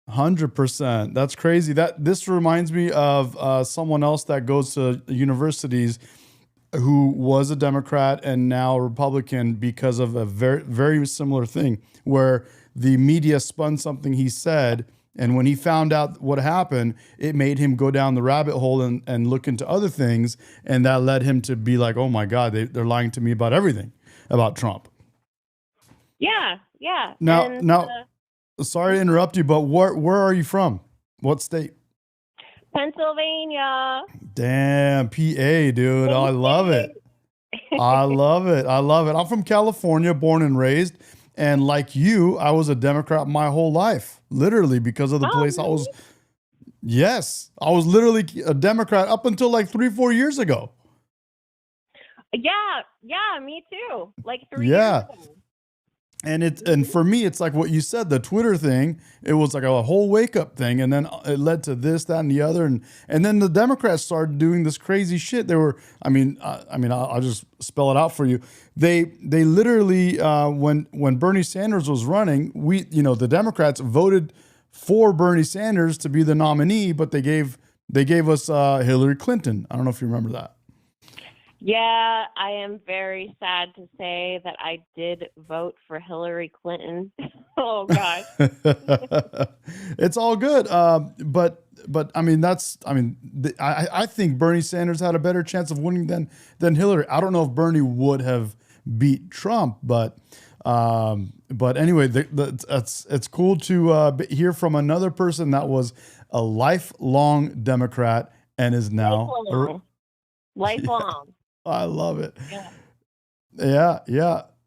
100%. That's crazy. This reminds me of someone else that goes to universities who was a Democrat and now a Republican because of a very, very similar thing where the media spun something he said. And when he found out what happened, it made him go down the rabbit hole and look into other things. And that led him to be like, oh my God, they're lying to me about everything about Trump. Yeah, yeah. Now, sorry to interrupt you, but where are you from? What state? Pennsylvania. Damn, PA, dude. I love it. I love it. I love it. I'm from California, born and raised. And like you, I was a Democrat my whole life, literally, because of the place I was. Yes, I was literally a Democrat up until like 3-4 years ago. Yeah, me too. Like 3 years ago. And for me, it's like what you said, the Twitter thing, it was like a whole wake up thing. And then it led to this, that, and the other. And then the Democrats started doing this crazy shit. They were, I'll just spell it out for you. They literally, when Bernie Sanders was running, the Democrats voted for Bernie Sanders to be the nominee, but they gave us Hillary Clinton. I don't know if you remember that. Yeah, I am very sad to say that I did vote for Hillary Clinton. Oh God. It's all good. But I think Bernie Sanders had a better chance of winning than Hillary. I don't know if Bernie would have beat Trump, but anyway, it's cool to hear from another person that was a lifelong Democrat and is now lifelong. I love it. Yeah.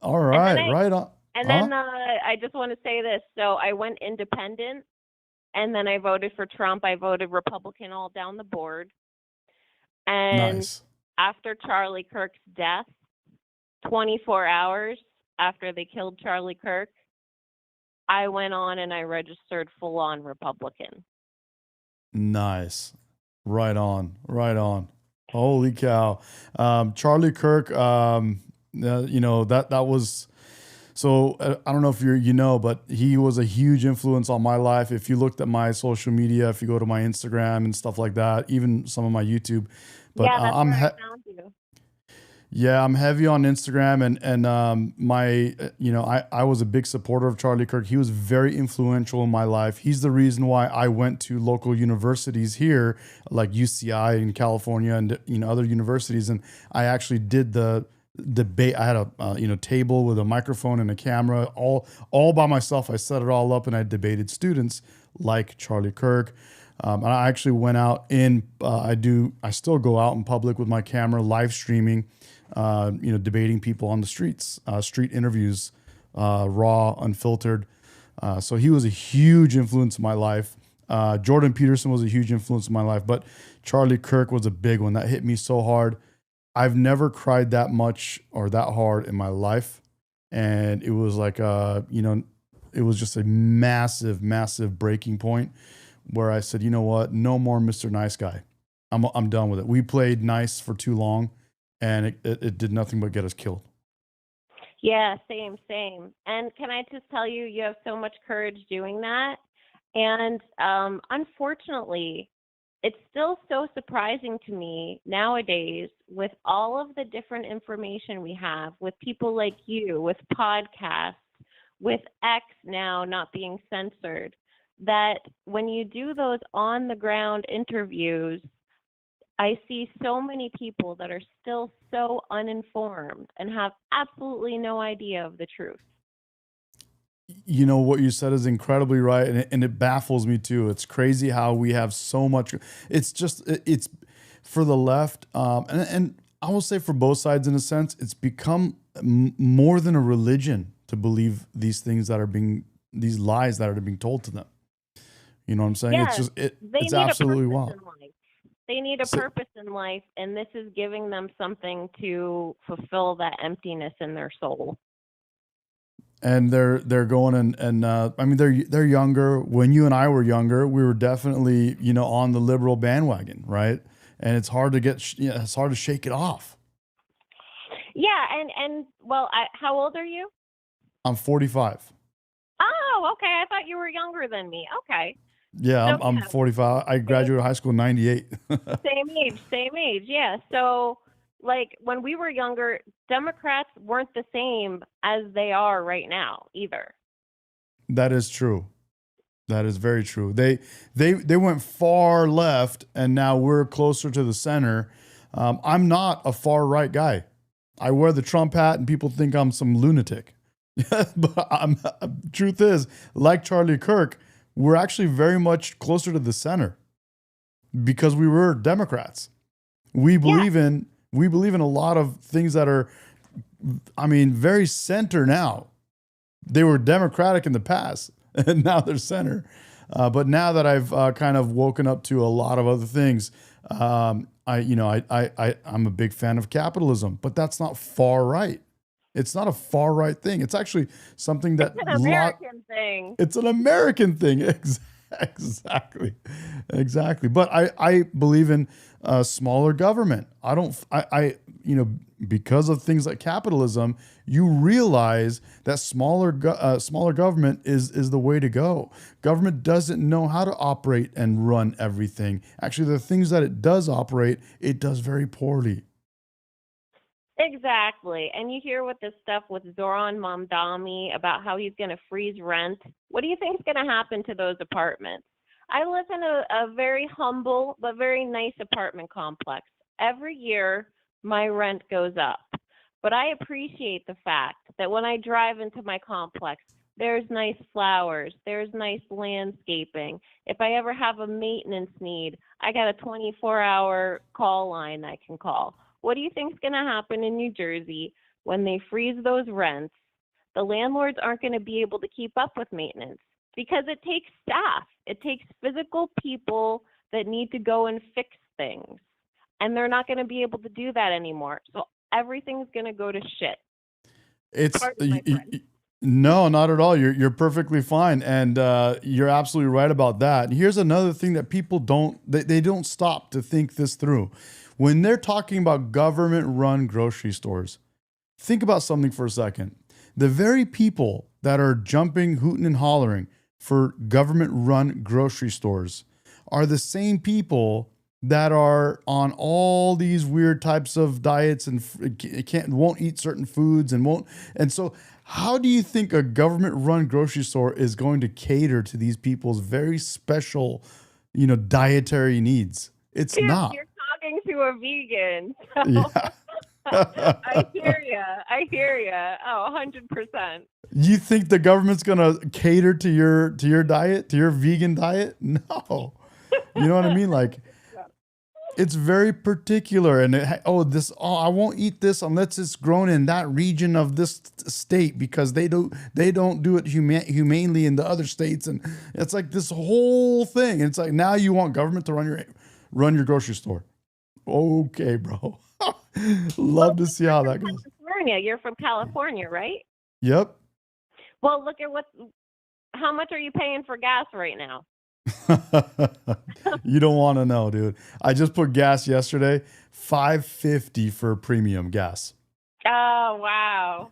All right, right on. And then I just want to say this. So I went independent, and then I voted for Trump. I voted Republican all down the board. And after Charlie Kirk's death, 24 hours after they killed Charlie Kirk, I went on and I registered full-on Republican. Nice. Right on. Holy cow. Charlie Kirk, that was, so I don't know if but he was a huge influence on my life. If you looked at my social media, if you go to my Instagram and stuff like that, even some of my YouTube, but yeah, that's where I found you. Yeah, I'm heavy on Instagram and I was a big supporter of Charlie Kirk. He was very influential in my life. He's the reason why I went to local universities here, like UCI in California and other universities. And I actually did the debate. I had a table with a microphone and a camera, all by myself. I set it all up and I debated students like Charlie Kirk. And I actually went out I still go out in public with my camera, live streaming. Debating people on the streets, street interviews, raw, unfiltered. So he was a huge influence in my life. Jordan Peterson was a huge influence in my life, but Charlie Kirk was a big one that hit me so hard. I've never cried that much or that hard in my life. And it was like, it was just a massive, massive breaking point where I said, you know what? No more Mr. Nice Guy. I'm done with it. We played nice for too long. And it did nothing but get us killed. Yeah, same, same. And can I just tell you, you have so much courage doing that. And unfortunately, it's still so surprising to me nowadays with all of the different information we have, with people like you, with podcasts, with X now not being censored, that when you do those on the ground interviews, I see so many people that are still so uninformed and have absolutely no idea of the truth. You know, what you said is incredibly right, and it baffles me too. It's crazy how we have so much. It's just it's for the left, and I will say for both sides in a sense. It's become more than a religion to believe these things that are being these lies that are being told to them. You know what I'm saying? Yeah, It's just they it's need a absolutely purpose wild. in life. They need a purpose in life, and this is giving them something to fulfill that emptiness in their soul. And they're going and I mean they're younger. When you and I were younger, we were definitely on the liberal bandwagon, right? And it's hard to it's hard to shake it off. Yeah, and well, how old are you? I'm 45. Oh, okay. I thought you were younger than me. Okay. Yeah, So, I'm yeah. 45. I graduated high school in '98. Same age. Yeah. So, like when we were younger, Democrats weren't the same as they are right now either. That is true. That is very true. They went far left, and now we're closer to the center. I'm not a far right guy. I wear the Trump hat, and people think I'm some lunatic. But truth is, like Charlie Kirk, we're actually very much closer to the center because we were Democrats. We believe in a lot of things that are, I mean, very center now. They were Democratic in the past, and now they're center. But now that I've kind of woken up to a lot of other things, I'm a big fan of capitalism, but that's not far right. It's not a far right thing. It's actually something that It's an American thing. It's an American thing. Exactly. But I believe in smaller government. Because of things like capitalism, you realize that smaller government is the way to go. Government doesn't know how to operate and run everything. Actually, the things that it does operate, it does very poorly. Exactly. And you hear with this stuff with Zoran Mamdani about how he's going to freeze rent. What do you think is going to happen to those apartments? I live in a very humble but very nice apartment complex. Every year, my rent goes up. But I appreciate the fact that when I drive into my complex, there's nice flowers, there's nice landscaping. If I ever have a maintenance need, I got a 24-hour call line I can call. What do you think is going to happen in New Jersey when they freeze those rents? The landlords aren't going to be able to keep up with maintenance because it takes staff. It takes physical people that need to go and fix things. And they're not going to be able to do that anymore. So everything's going to go to shit. No, not at all. You're perfectly fine, and you're absolutely right about that. And here's another thing that people don't stop to think this through. When they're talking about government-run grocery stores, think about something for a second. The very people that are jumping, hooting, and hollering for government-run grocery stores are the same people that are on all these weird types of diets and won't eat certain foods and so how do you think a government-run grocery store is going to cater to these people's very special, dietary needs? It's not. You're talking to a vegan. So Yeah. I hear ya. Oh, 100%. You think the government's gonna cater to your diet, to your vegan diet? No. You know what I mean? Like, it's very particular, and I won't eat this unless it's grown in that region of this state because they don't do it humanely in the other states, and it's like this whole thing. It's like now you want government to run your grocery store. Okay, bro. Love to see how that goes. California. You're from California, right? Yep. Well, look at how much are you paying for gas right now? You don't want to know, dude. I just put gas yesterday, $5.50 for premium gas. Oh, wow.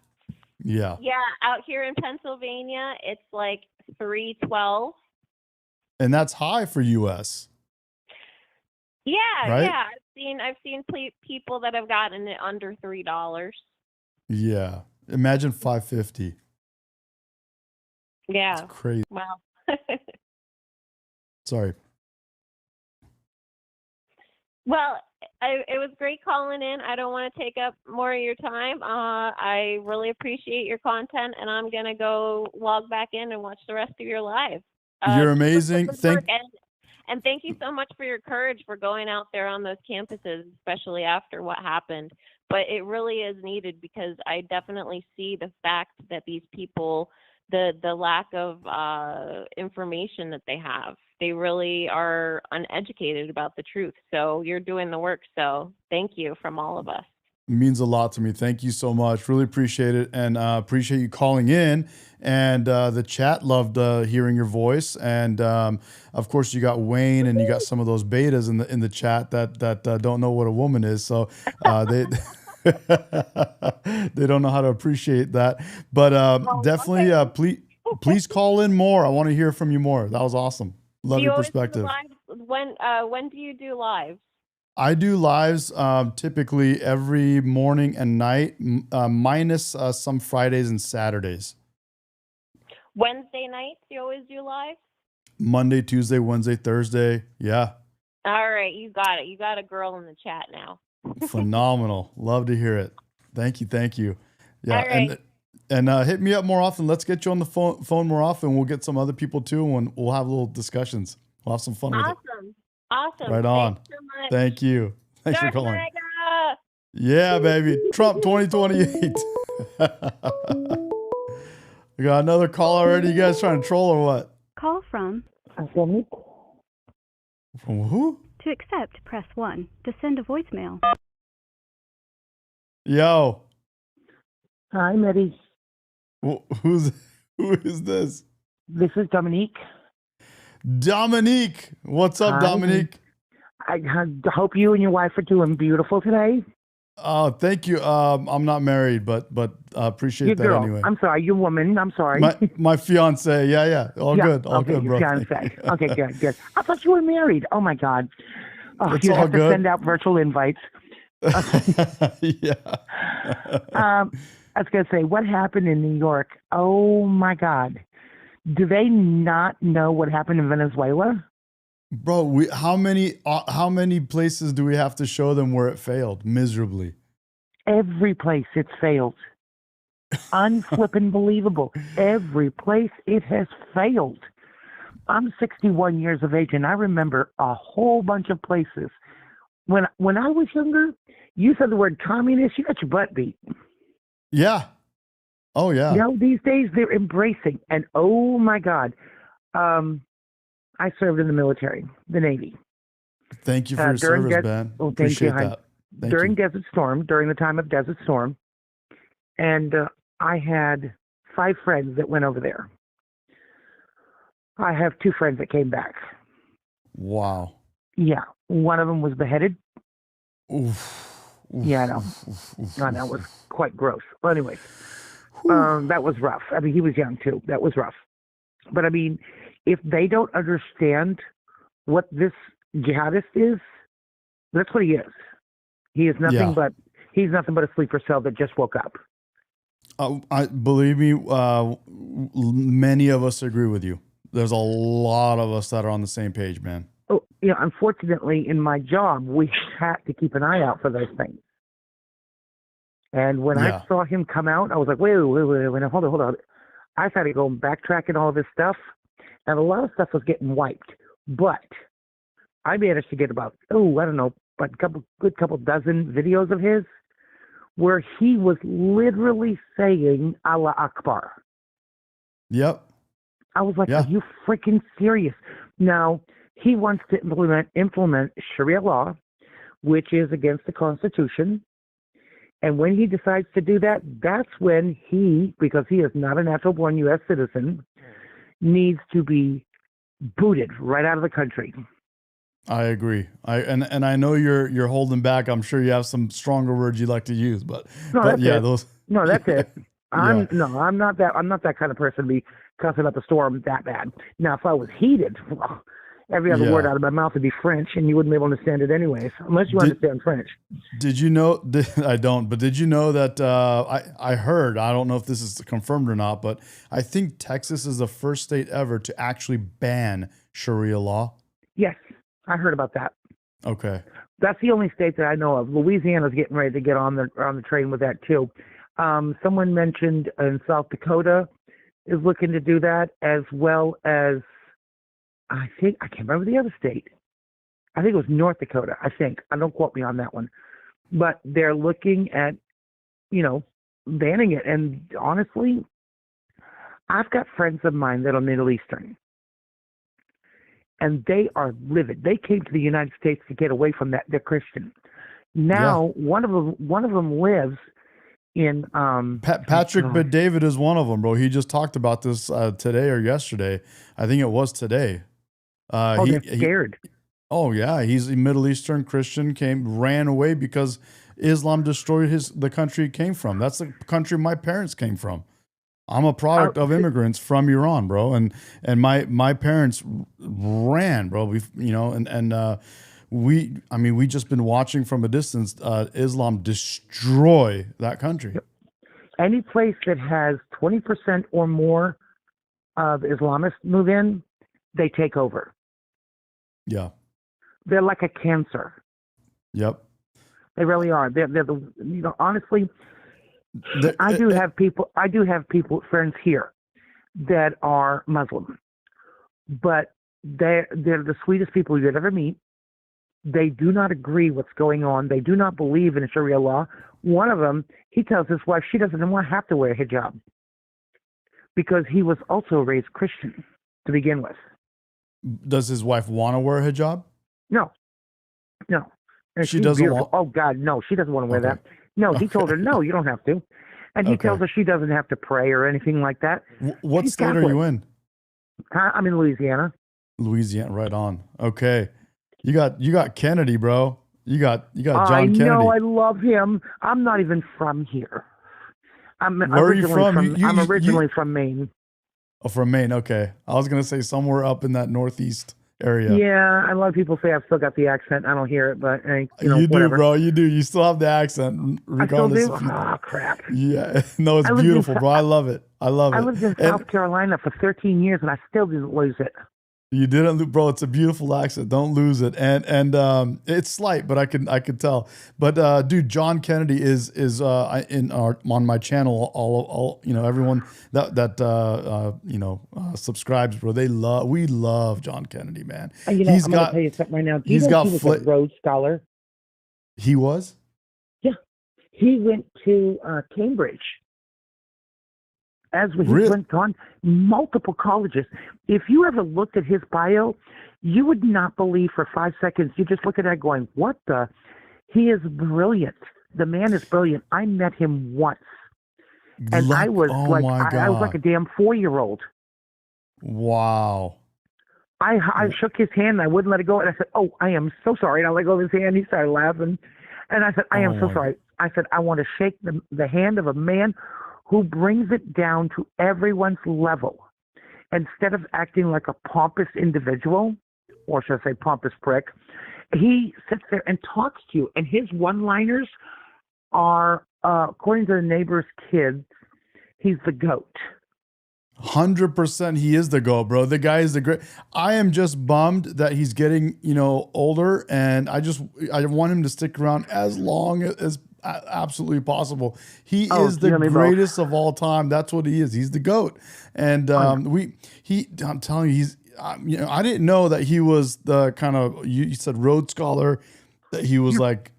Yeah. Yeah, out here in Pennsylvania, it's like 312. And that's high for US. Yeah, Right? yeah. I've seen people that have gotten it under $3. Yeah. Imagine 550. Yeah. It's crazy. Wow. Sorry. Well, it was great calling in. I don't want to take up more of your time. I really appreciate your content, and I'm going to go log back in and watch the rest of your live. You're amazing. And thank you so much for your courage for going out there on those campuses, especially after what happened. But it really is needed, because I definitely see the fact that these people, the lack of information that they have, they really are uneducated about the truth. So you're doing the work. So thank you from all of us. It means a lot to me. Thank you so much. Really appreciate it, and appreciate you calling in. And the chat loved hearing your voice. And of course, you got Wayne, and you got some of those betas in the chat that don't know what a woman is. So they they don't know how to appreciate that. But definitely, please call in more. I want to hear from you more. That was awesome. Love your perspective. When do you do live? I do lives typically every morning and night, minus some Fridays and Saturdays. Wednesday nights, you always do live? Monday, Tuesday, Wednesday, Thursday. Yeah. All right, you got it. You got a girl in the chat now. Phenomenal. Love to hear it. Thank you. Thank you. Yeah. All right. And hit me up more often. Let's get you on the phone more often. We'll get some other people too, and we'll have little discussions. We'll have some fun with it. Awesome. Right on. Thanks so much. Thank you. Thanks for calling. Mega. Yeah, baby. Trump 2028. We got another call already. You guys trying to troll or what? Call from. From who? To accept, press 1. To send a voicemail. Yo. Hi, Medi. Who is this? This is Dominique. Dominique. What's up, Hi. Dominique? I hope you and your wife are doing beautiful today. Oh, thank you. I'm not married, but appreciate Your that girl. anyway. I'm sorry, your woman. I'm sorry. My fiance. Yeah. All Yeah, good. All okay, good, your bro. fiance. Okay, good. I thought you were married. Oh my God. Oh, It's you all have to good. send out virtual invites. Yeah. I was gonna say, what happened in New York? Oh my God. Do they not know what happened in Venezuela? Bro, how many places do we have to show them where it failed miserably? Every place it's failed. Unflippin' believable. Every place it has failed. I'm 61 years of age, and I remember a whole bunch of places. When I was younger, you said the word communist, you got your butt beat. Yeah. Oh yeah. You know, these days they're embracing, and oh my God, I served in the military, the Navy. Thank you for your service, man. Oh, thank you, Appreciate hon. that. Thank During you. Desert Storm, during the time of Desert Storm, and I had 5 friends that went over there. I have 2 friends that came back. Wow. Yeah, one of them was beheaded. Oof. Yeah, I know. I know, it was quite gross. Well, anyway, that was rough. I mean, he was young too. That was rough. But I mean, if they don't understand what this jihadist is, that's what he is. He is nothing he's nothing but a sleeper cell that just woke up. I believe me, many of us agree with you. There's a lot of us that are on the same page, man. Oh, you know, unfortunately, in my job, we had to keep an eye out for those things. And when I saw him come out, I was like, wait, hold on. I started going backtracking all of his stuff, and a lot of stuff was getting wiped. But I managed to get about, a good couple dozen videos of his where he was literally saying Allah Akbar. Yep. I was like, are you freaking serious? Now, he wants to implement Sharia law, which is against the Constitution. And when he decides to do that, that's when he, because he is not a natural-born U.S. citizen, needs to be booted right out of the country. I agree. And I know you're holding back. I'm sure you have some stronger words you'd like to use, but No, yeah, that's it. I'm not that kind of person to be cussing up a storm that bad. Now, if I was heated, well, every other word out of my mouth would be French, and you wouldn't be able to understand it anyways, unless you understand French. Did you know? I don't. But did you know that I heard? I don't know if this is confirmed or not, but I think Texas is the first state ever to actually ban Sharia law. Yes, I heard about that. Okay. That's the only state that I know of. Louisiana's getting ready to get on the train with that too. Someone mentioned in South Dakota is looking to do that, as well as I can't remember the other state. I think it was North Dakota. I think. Don't quote me on that one, but they're looking at, banning it. And honestly, I've got friends of mine that are Middle Eastern, and they are livid. They came to the United States to get away from that. They're Christian. Now, one of them lives in Patrick Bet David is one of them, bro. He just talked about this today or yesterday. I think it was today. They're scared. He's a Middle Eastern Christian, ran away because Islam destroyed the country he came from. That's the country my parents came from. I'm a product of immigrants from Iran, bro, and my parents ran, bro. We just been watching from a distance Islam destroy that country. Yep. Any place that has 20% or more of Islamists move in, they take over. Yeah. They're like a cancer. Yep. They really are. They're honestly, I do have friends here that are Muslim, but they're the sweetest people you'd ever meet. They do not agree what's going on. They do not believe in Sharia law. One of them, he tells his wife she doesn't want to have to wear a hijab because he was also raised Christian to begin with. Does his wife want to wear a hijab? No. And she doesn't want. Oh God, no, she doesn't want to wear that. No, he told her, no, you don't have to. And he tells her she doesn't have to pray or anything like that. What She's state Catholic. are you in? I'm in Louisiana. Louisiana, right on. Okay. You got Kennedy, bro. You got John Kennedy. I know, I love him. I'm not even from here. Where are you from? I'm originally from Maine. Oh, from Maine. Okay. I was gonna say somewhere up in that northeast area. Yeah, a lot of people say I've still got the accent. I don't hear it, but you do, whatever. bro. You do. You still have the accent, regardless. I still do? Oh crap. Yeah. No, it's beautiful, bro. I love it. I lived in South Carolina for 13 years, and I still didn't lose it. You didn't, bro. It's a beautiful accent. Don't lose it. And it's slight, but I can tell. But dude, John Kennedy is on my channel. All everyone that subscribes, bro. We love John Kennedy, man. And I'm gonna tell you something right now. Do you know he was a Rhodes Scholar? He was. Yeah, he went to Cambridge. He went on multiple colleges. If you ever looked at his bio, you would not believe for 5 seconds. You just look at that going, what the? He is brilliant. The man is brilliant. I met him once. And I was I was like a damn 4-year-old. Wow. I shook his hand and I wouldn't let it go. And I said, oh, I am so sorry. And I let go of his hand. He started laughing. And I said, I am so sorry. I said, I want to shake the hand of a man who brings it down to everyone's level. Instead of acting like a pompous individual, or should I say pompous prick, he sits there and talks to you. And his one-liners are, according to the neighbor's kid, he's the GOAT. 100% he is the GOAT, bro. The guy is the great. I am just bummed that he's getting, older, and I want him to stick around as long as absolutely possible. He is the greatest of all time. That's what he is. He's the GOAT. And I'm telling you, I didn't know that he was the kind of, you said Rhodes Scholar, that he was like,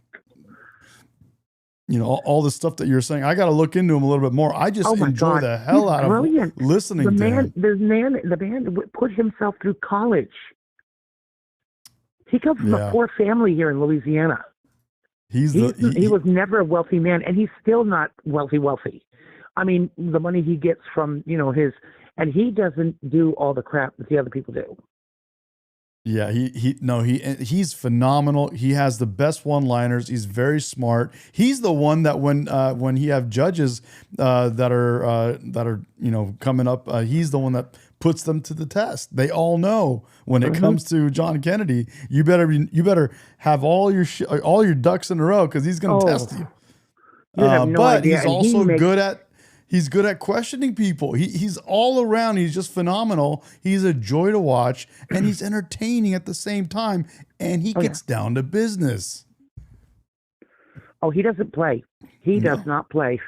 all the stuff that you're saying. I got to look into him a little bit more. I just enjoy the hell out of listening to him. The man put himself through college. He comes from a poor family here in Louisiana. He was never a wealthy man, and he's still not wealthy. I mean, the money he gets from, and he doesn't do all the crap that the other people do. Yeah, he's phenomenal. He has the best one-liners. He's very smart. He's the one that when he have judges that are coming up, he's the one that puts them to the test. They all know when it comes to John Kennedy, you better have all your ducks in a row because he's going to test you. You have no but idea. he's And also good at questioning people. He's all around. He's just phenomenal. He's a joy to watch, and he's entertaining at the same time. And he gets down to business. Oh, he doesn't play. He does not play.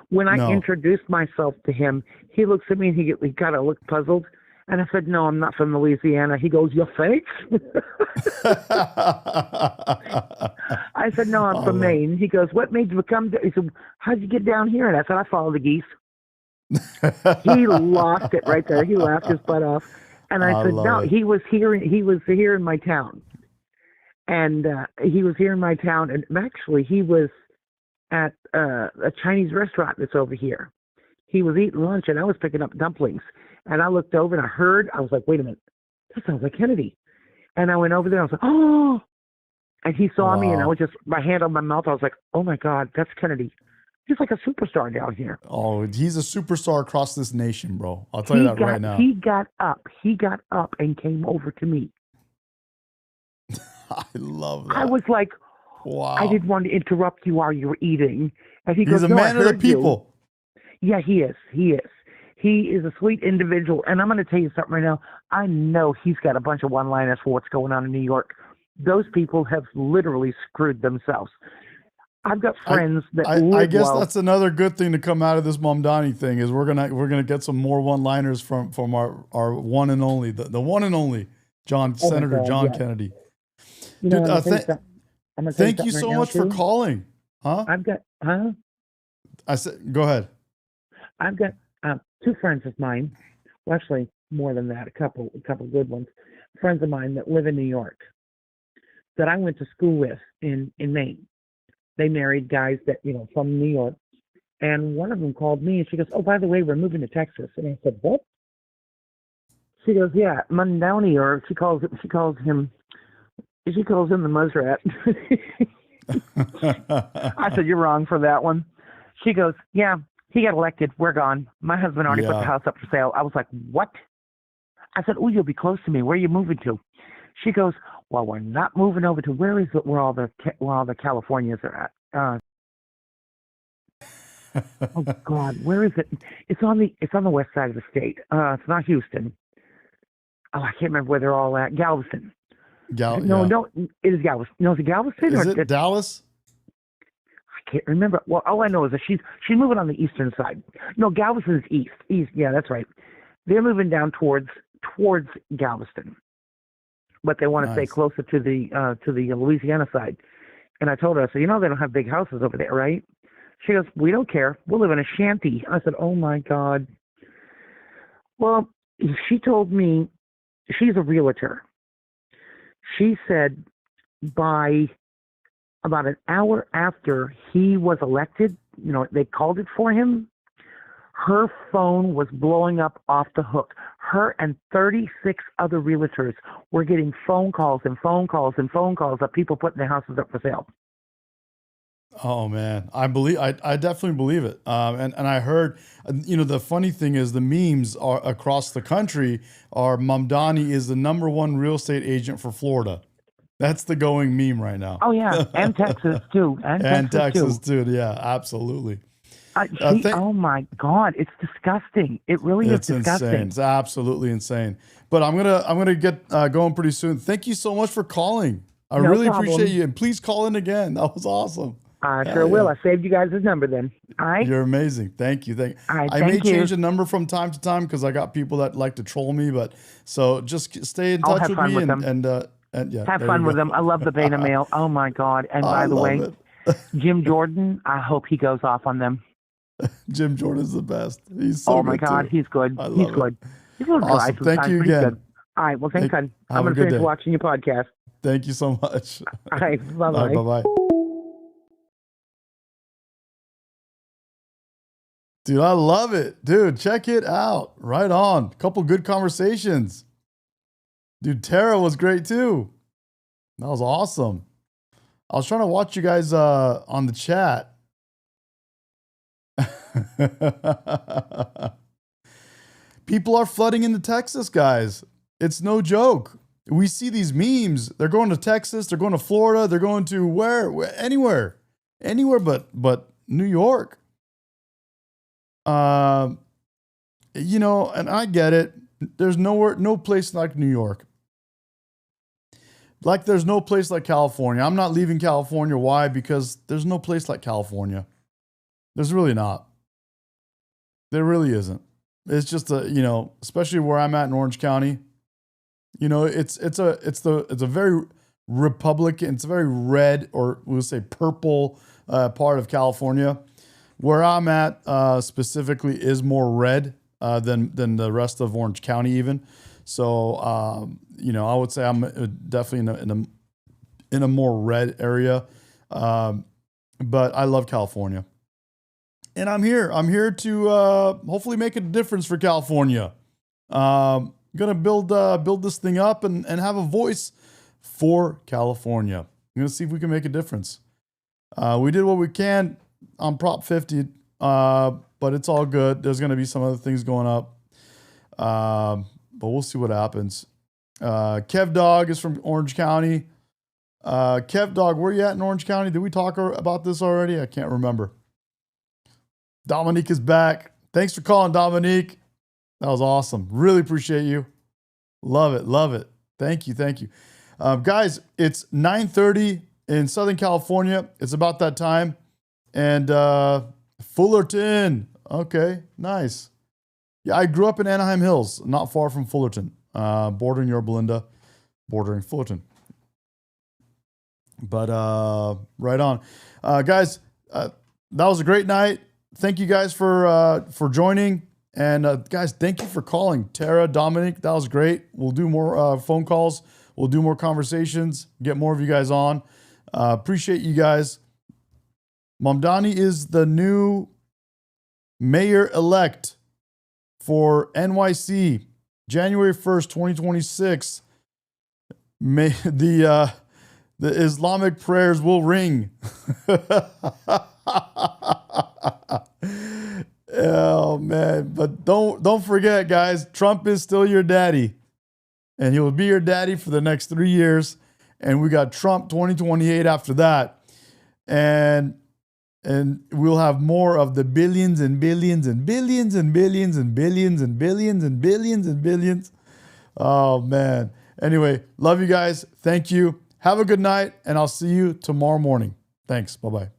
When I introduced myself to him, he looks at me and he kind of looked puzzled. And I said, "No, I'm not from Louisiana." He goes, "You're fake?" I said, "No, I'm from Maine." He goes, "What made you come?" He said, "How'd you get down here?" And I said, "I follow the geese." He lost it right there. He laughed his butt off. And I said, "No, he was here in my town." And he was here in my town. And actually, he was at a Chinese restaurant that's over here. He was eating lunch, and I was picking up dumplings. And I looked over, and I was like, "Wait a minute, that sounds like Kennedy." And I went over there, and I was like, "Oh!" And he saw me, and I was just, my hand on my mouth, I was like, "Oh my God, that's Kennedy." He's like a superstar down here. Oh, he's a superstar across this nation, bro. I'll tell you that right now. He got up and came over to me. I love that. I was like, wow. I didn't want to interrupt you while you were eating. And he goes, he's a "No, man of the people. Yeah, he is. He is. He is a sweet individual. And I'm going to tell you something right now. I know he's got a bunch of one-liners for what's going on in New York. Those people have literally screwed themselves. I've got friends I guess that's another good thing to come out of this Mamdani thing is we're gonna get some more one-liners from our one and only the one and only Senator John Kennedy. Dude, thank you so much for calling. Huh? I said, go ahead. I've got two friends of mine, well, actually more than that, a couple good ones, friends of mine that live in New York that I went to school with in Maine. They married guys that, from New York. And one of them called me and she goes, "Oh, by the way, we're moving to Texas." And I said, "What?" She goes, "Yeah, Mundowney," or she calls him the muskrat. I said, "You're wrong for that one." She goes, "Yeah, he got elected. We're gone. My husband already put the house up for sale." I was like, "What?" I said, "Oh, you'll be close to me. Where are you moving to?" She goes, "Well, we're not moving over to where is it? Where all the Californians are at." Oh God, where is it? It's on the west side of the state. It's not Houston. Oh, I can't remember where they're all at. Galveston. No, it is Galveston. No, is it Galveston? Is it Dallas? I can't remember. Well, all I know is that she's moving on the eastern side. No, Galveston's east. East, yeah, that's right. They're moving down towards Galveston, but they want to stay closer to the Louisiana side. And I told her, I said, "They don't have big houses over there, right?" She goes, "We don't care. We'll live in a shanty." I said, "Oh my God." Well, she told me she's a realtor. She said by about an hour after he was elected, they called it for him, her phone was blowing up off the hook. Her and 36 other realtors were getting phone calls and phone calls and phone calls of people putting their houses up for sale. Oh man, I definitely believe it. And I heard, the funny thing is the memes are across the country are Mamdani is the #1 real estate agent for Florida. That's the going meme right now. Oh yeah, and Texas too, and Texas too. Yeah, absolutely. Oh my God, it's disgusting. It really is disgusting. Insane. It's absolutely insane. But I'm gonna get going pretty soon. Thank you so much for calling. I really appreciate you, and please call in again. That was awesome. I sure will. I saved you guys' number then. All right. You're amazing. Thank you. I may change the number from time to time because I got people that like to troll me. But so just stay in touch with me and yeah. Have fun with them. I love the beta mail. Oh my God. And by the way, Jim Jordan, I hope he goes off on them. Jim Jordan's the best. He's so good. Oh my God, he's good. He's good. He's a little dry sometimes. Thank you again. All right. Well, thanks, hon. I'm going to finish watching your podcast. Thank you so much. All right. Bye-bye. Bye-bye. Dude, I love it. Dude, check it out. Right on. Couple good conversations. Dude, Tara was great too. That was awesome. I was trying to watch you guys on the chat. People are flooding into Texas, guys. It's no joke. We see these memes. They're going to Texas. They're going to Florida. They're going to where? Anywhere but New York. You know, and I get it. There's no place like New York. Like there's no place like California. I'm not leaving California. Why? Because there's no place like California. There's really not. There really isn't. It's just you know, especially where I'm at in Orange County. You know, it's a very Republican, it's a very red, or we'll say purple part of California. Where I'm at specifically is more red than the rest of Orange County even. So you know, I would say I'm definitely in a more red area. But I love California. And I'm here. I'm here to hopefully make a difference for California. Gonna build this thing up and have a voice for California. I'm gonna see if we can make a difference. We did what we can on Prop 50, but it's all good. There's gonna be some other things going up, but we'll see what happens. Kev Dog is from Orange County. Kev Dog, where you at in Orange County? Did we talk about this already? I can't remember. Dominique is back. Thanks for calling, Dominique. That was awesome. Really appreciate you. Love it. Love it. Thank you. Thank you. Guys, it's 9:30 in Southern California. It's about that time. And Fullerton. Okay, nice. Yeah, I grew up in Anaheim Hills, not far from Fullerton. Bordering Yorba Linda, bordering Fullerton. But right on. Guys, that was a great night. Thank you guys for joining. And guys, thank you for calling. Tara, Dominic, that was great. We'll do more phone calls. We'll do more conversations, get more of you guys on. Appreciate you guys. Mamdani is the new mayor-elect for NYC, January 1st, 2026. The Islamic prayers will ring. Oh man, but don't forget, guys, Trump is still your daddy. And he will be your daddy for the next 3 years. And we got Trump 2028 after that. And we'll have more of the billions and billions and billions and billions and billions and billions and billions and billions. Oh man. Anyway, love you guys. Thank you. Have a good night, and I'll see you tomorrow morning. Thanks. Bye-bye.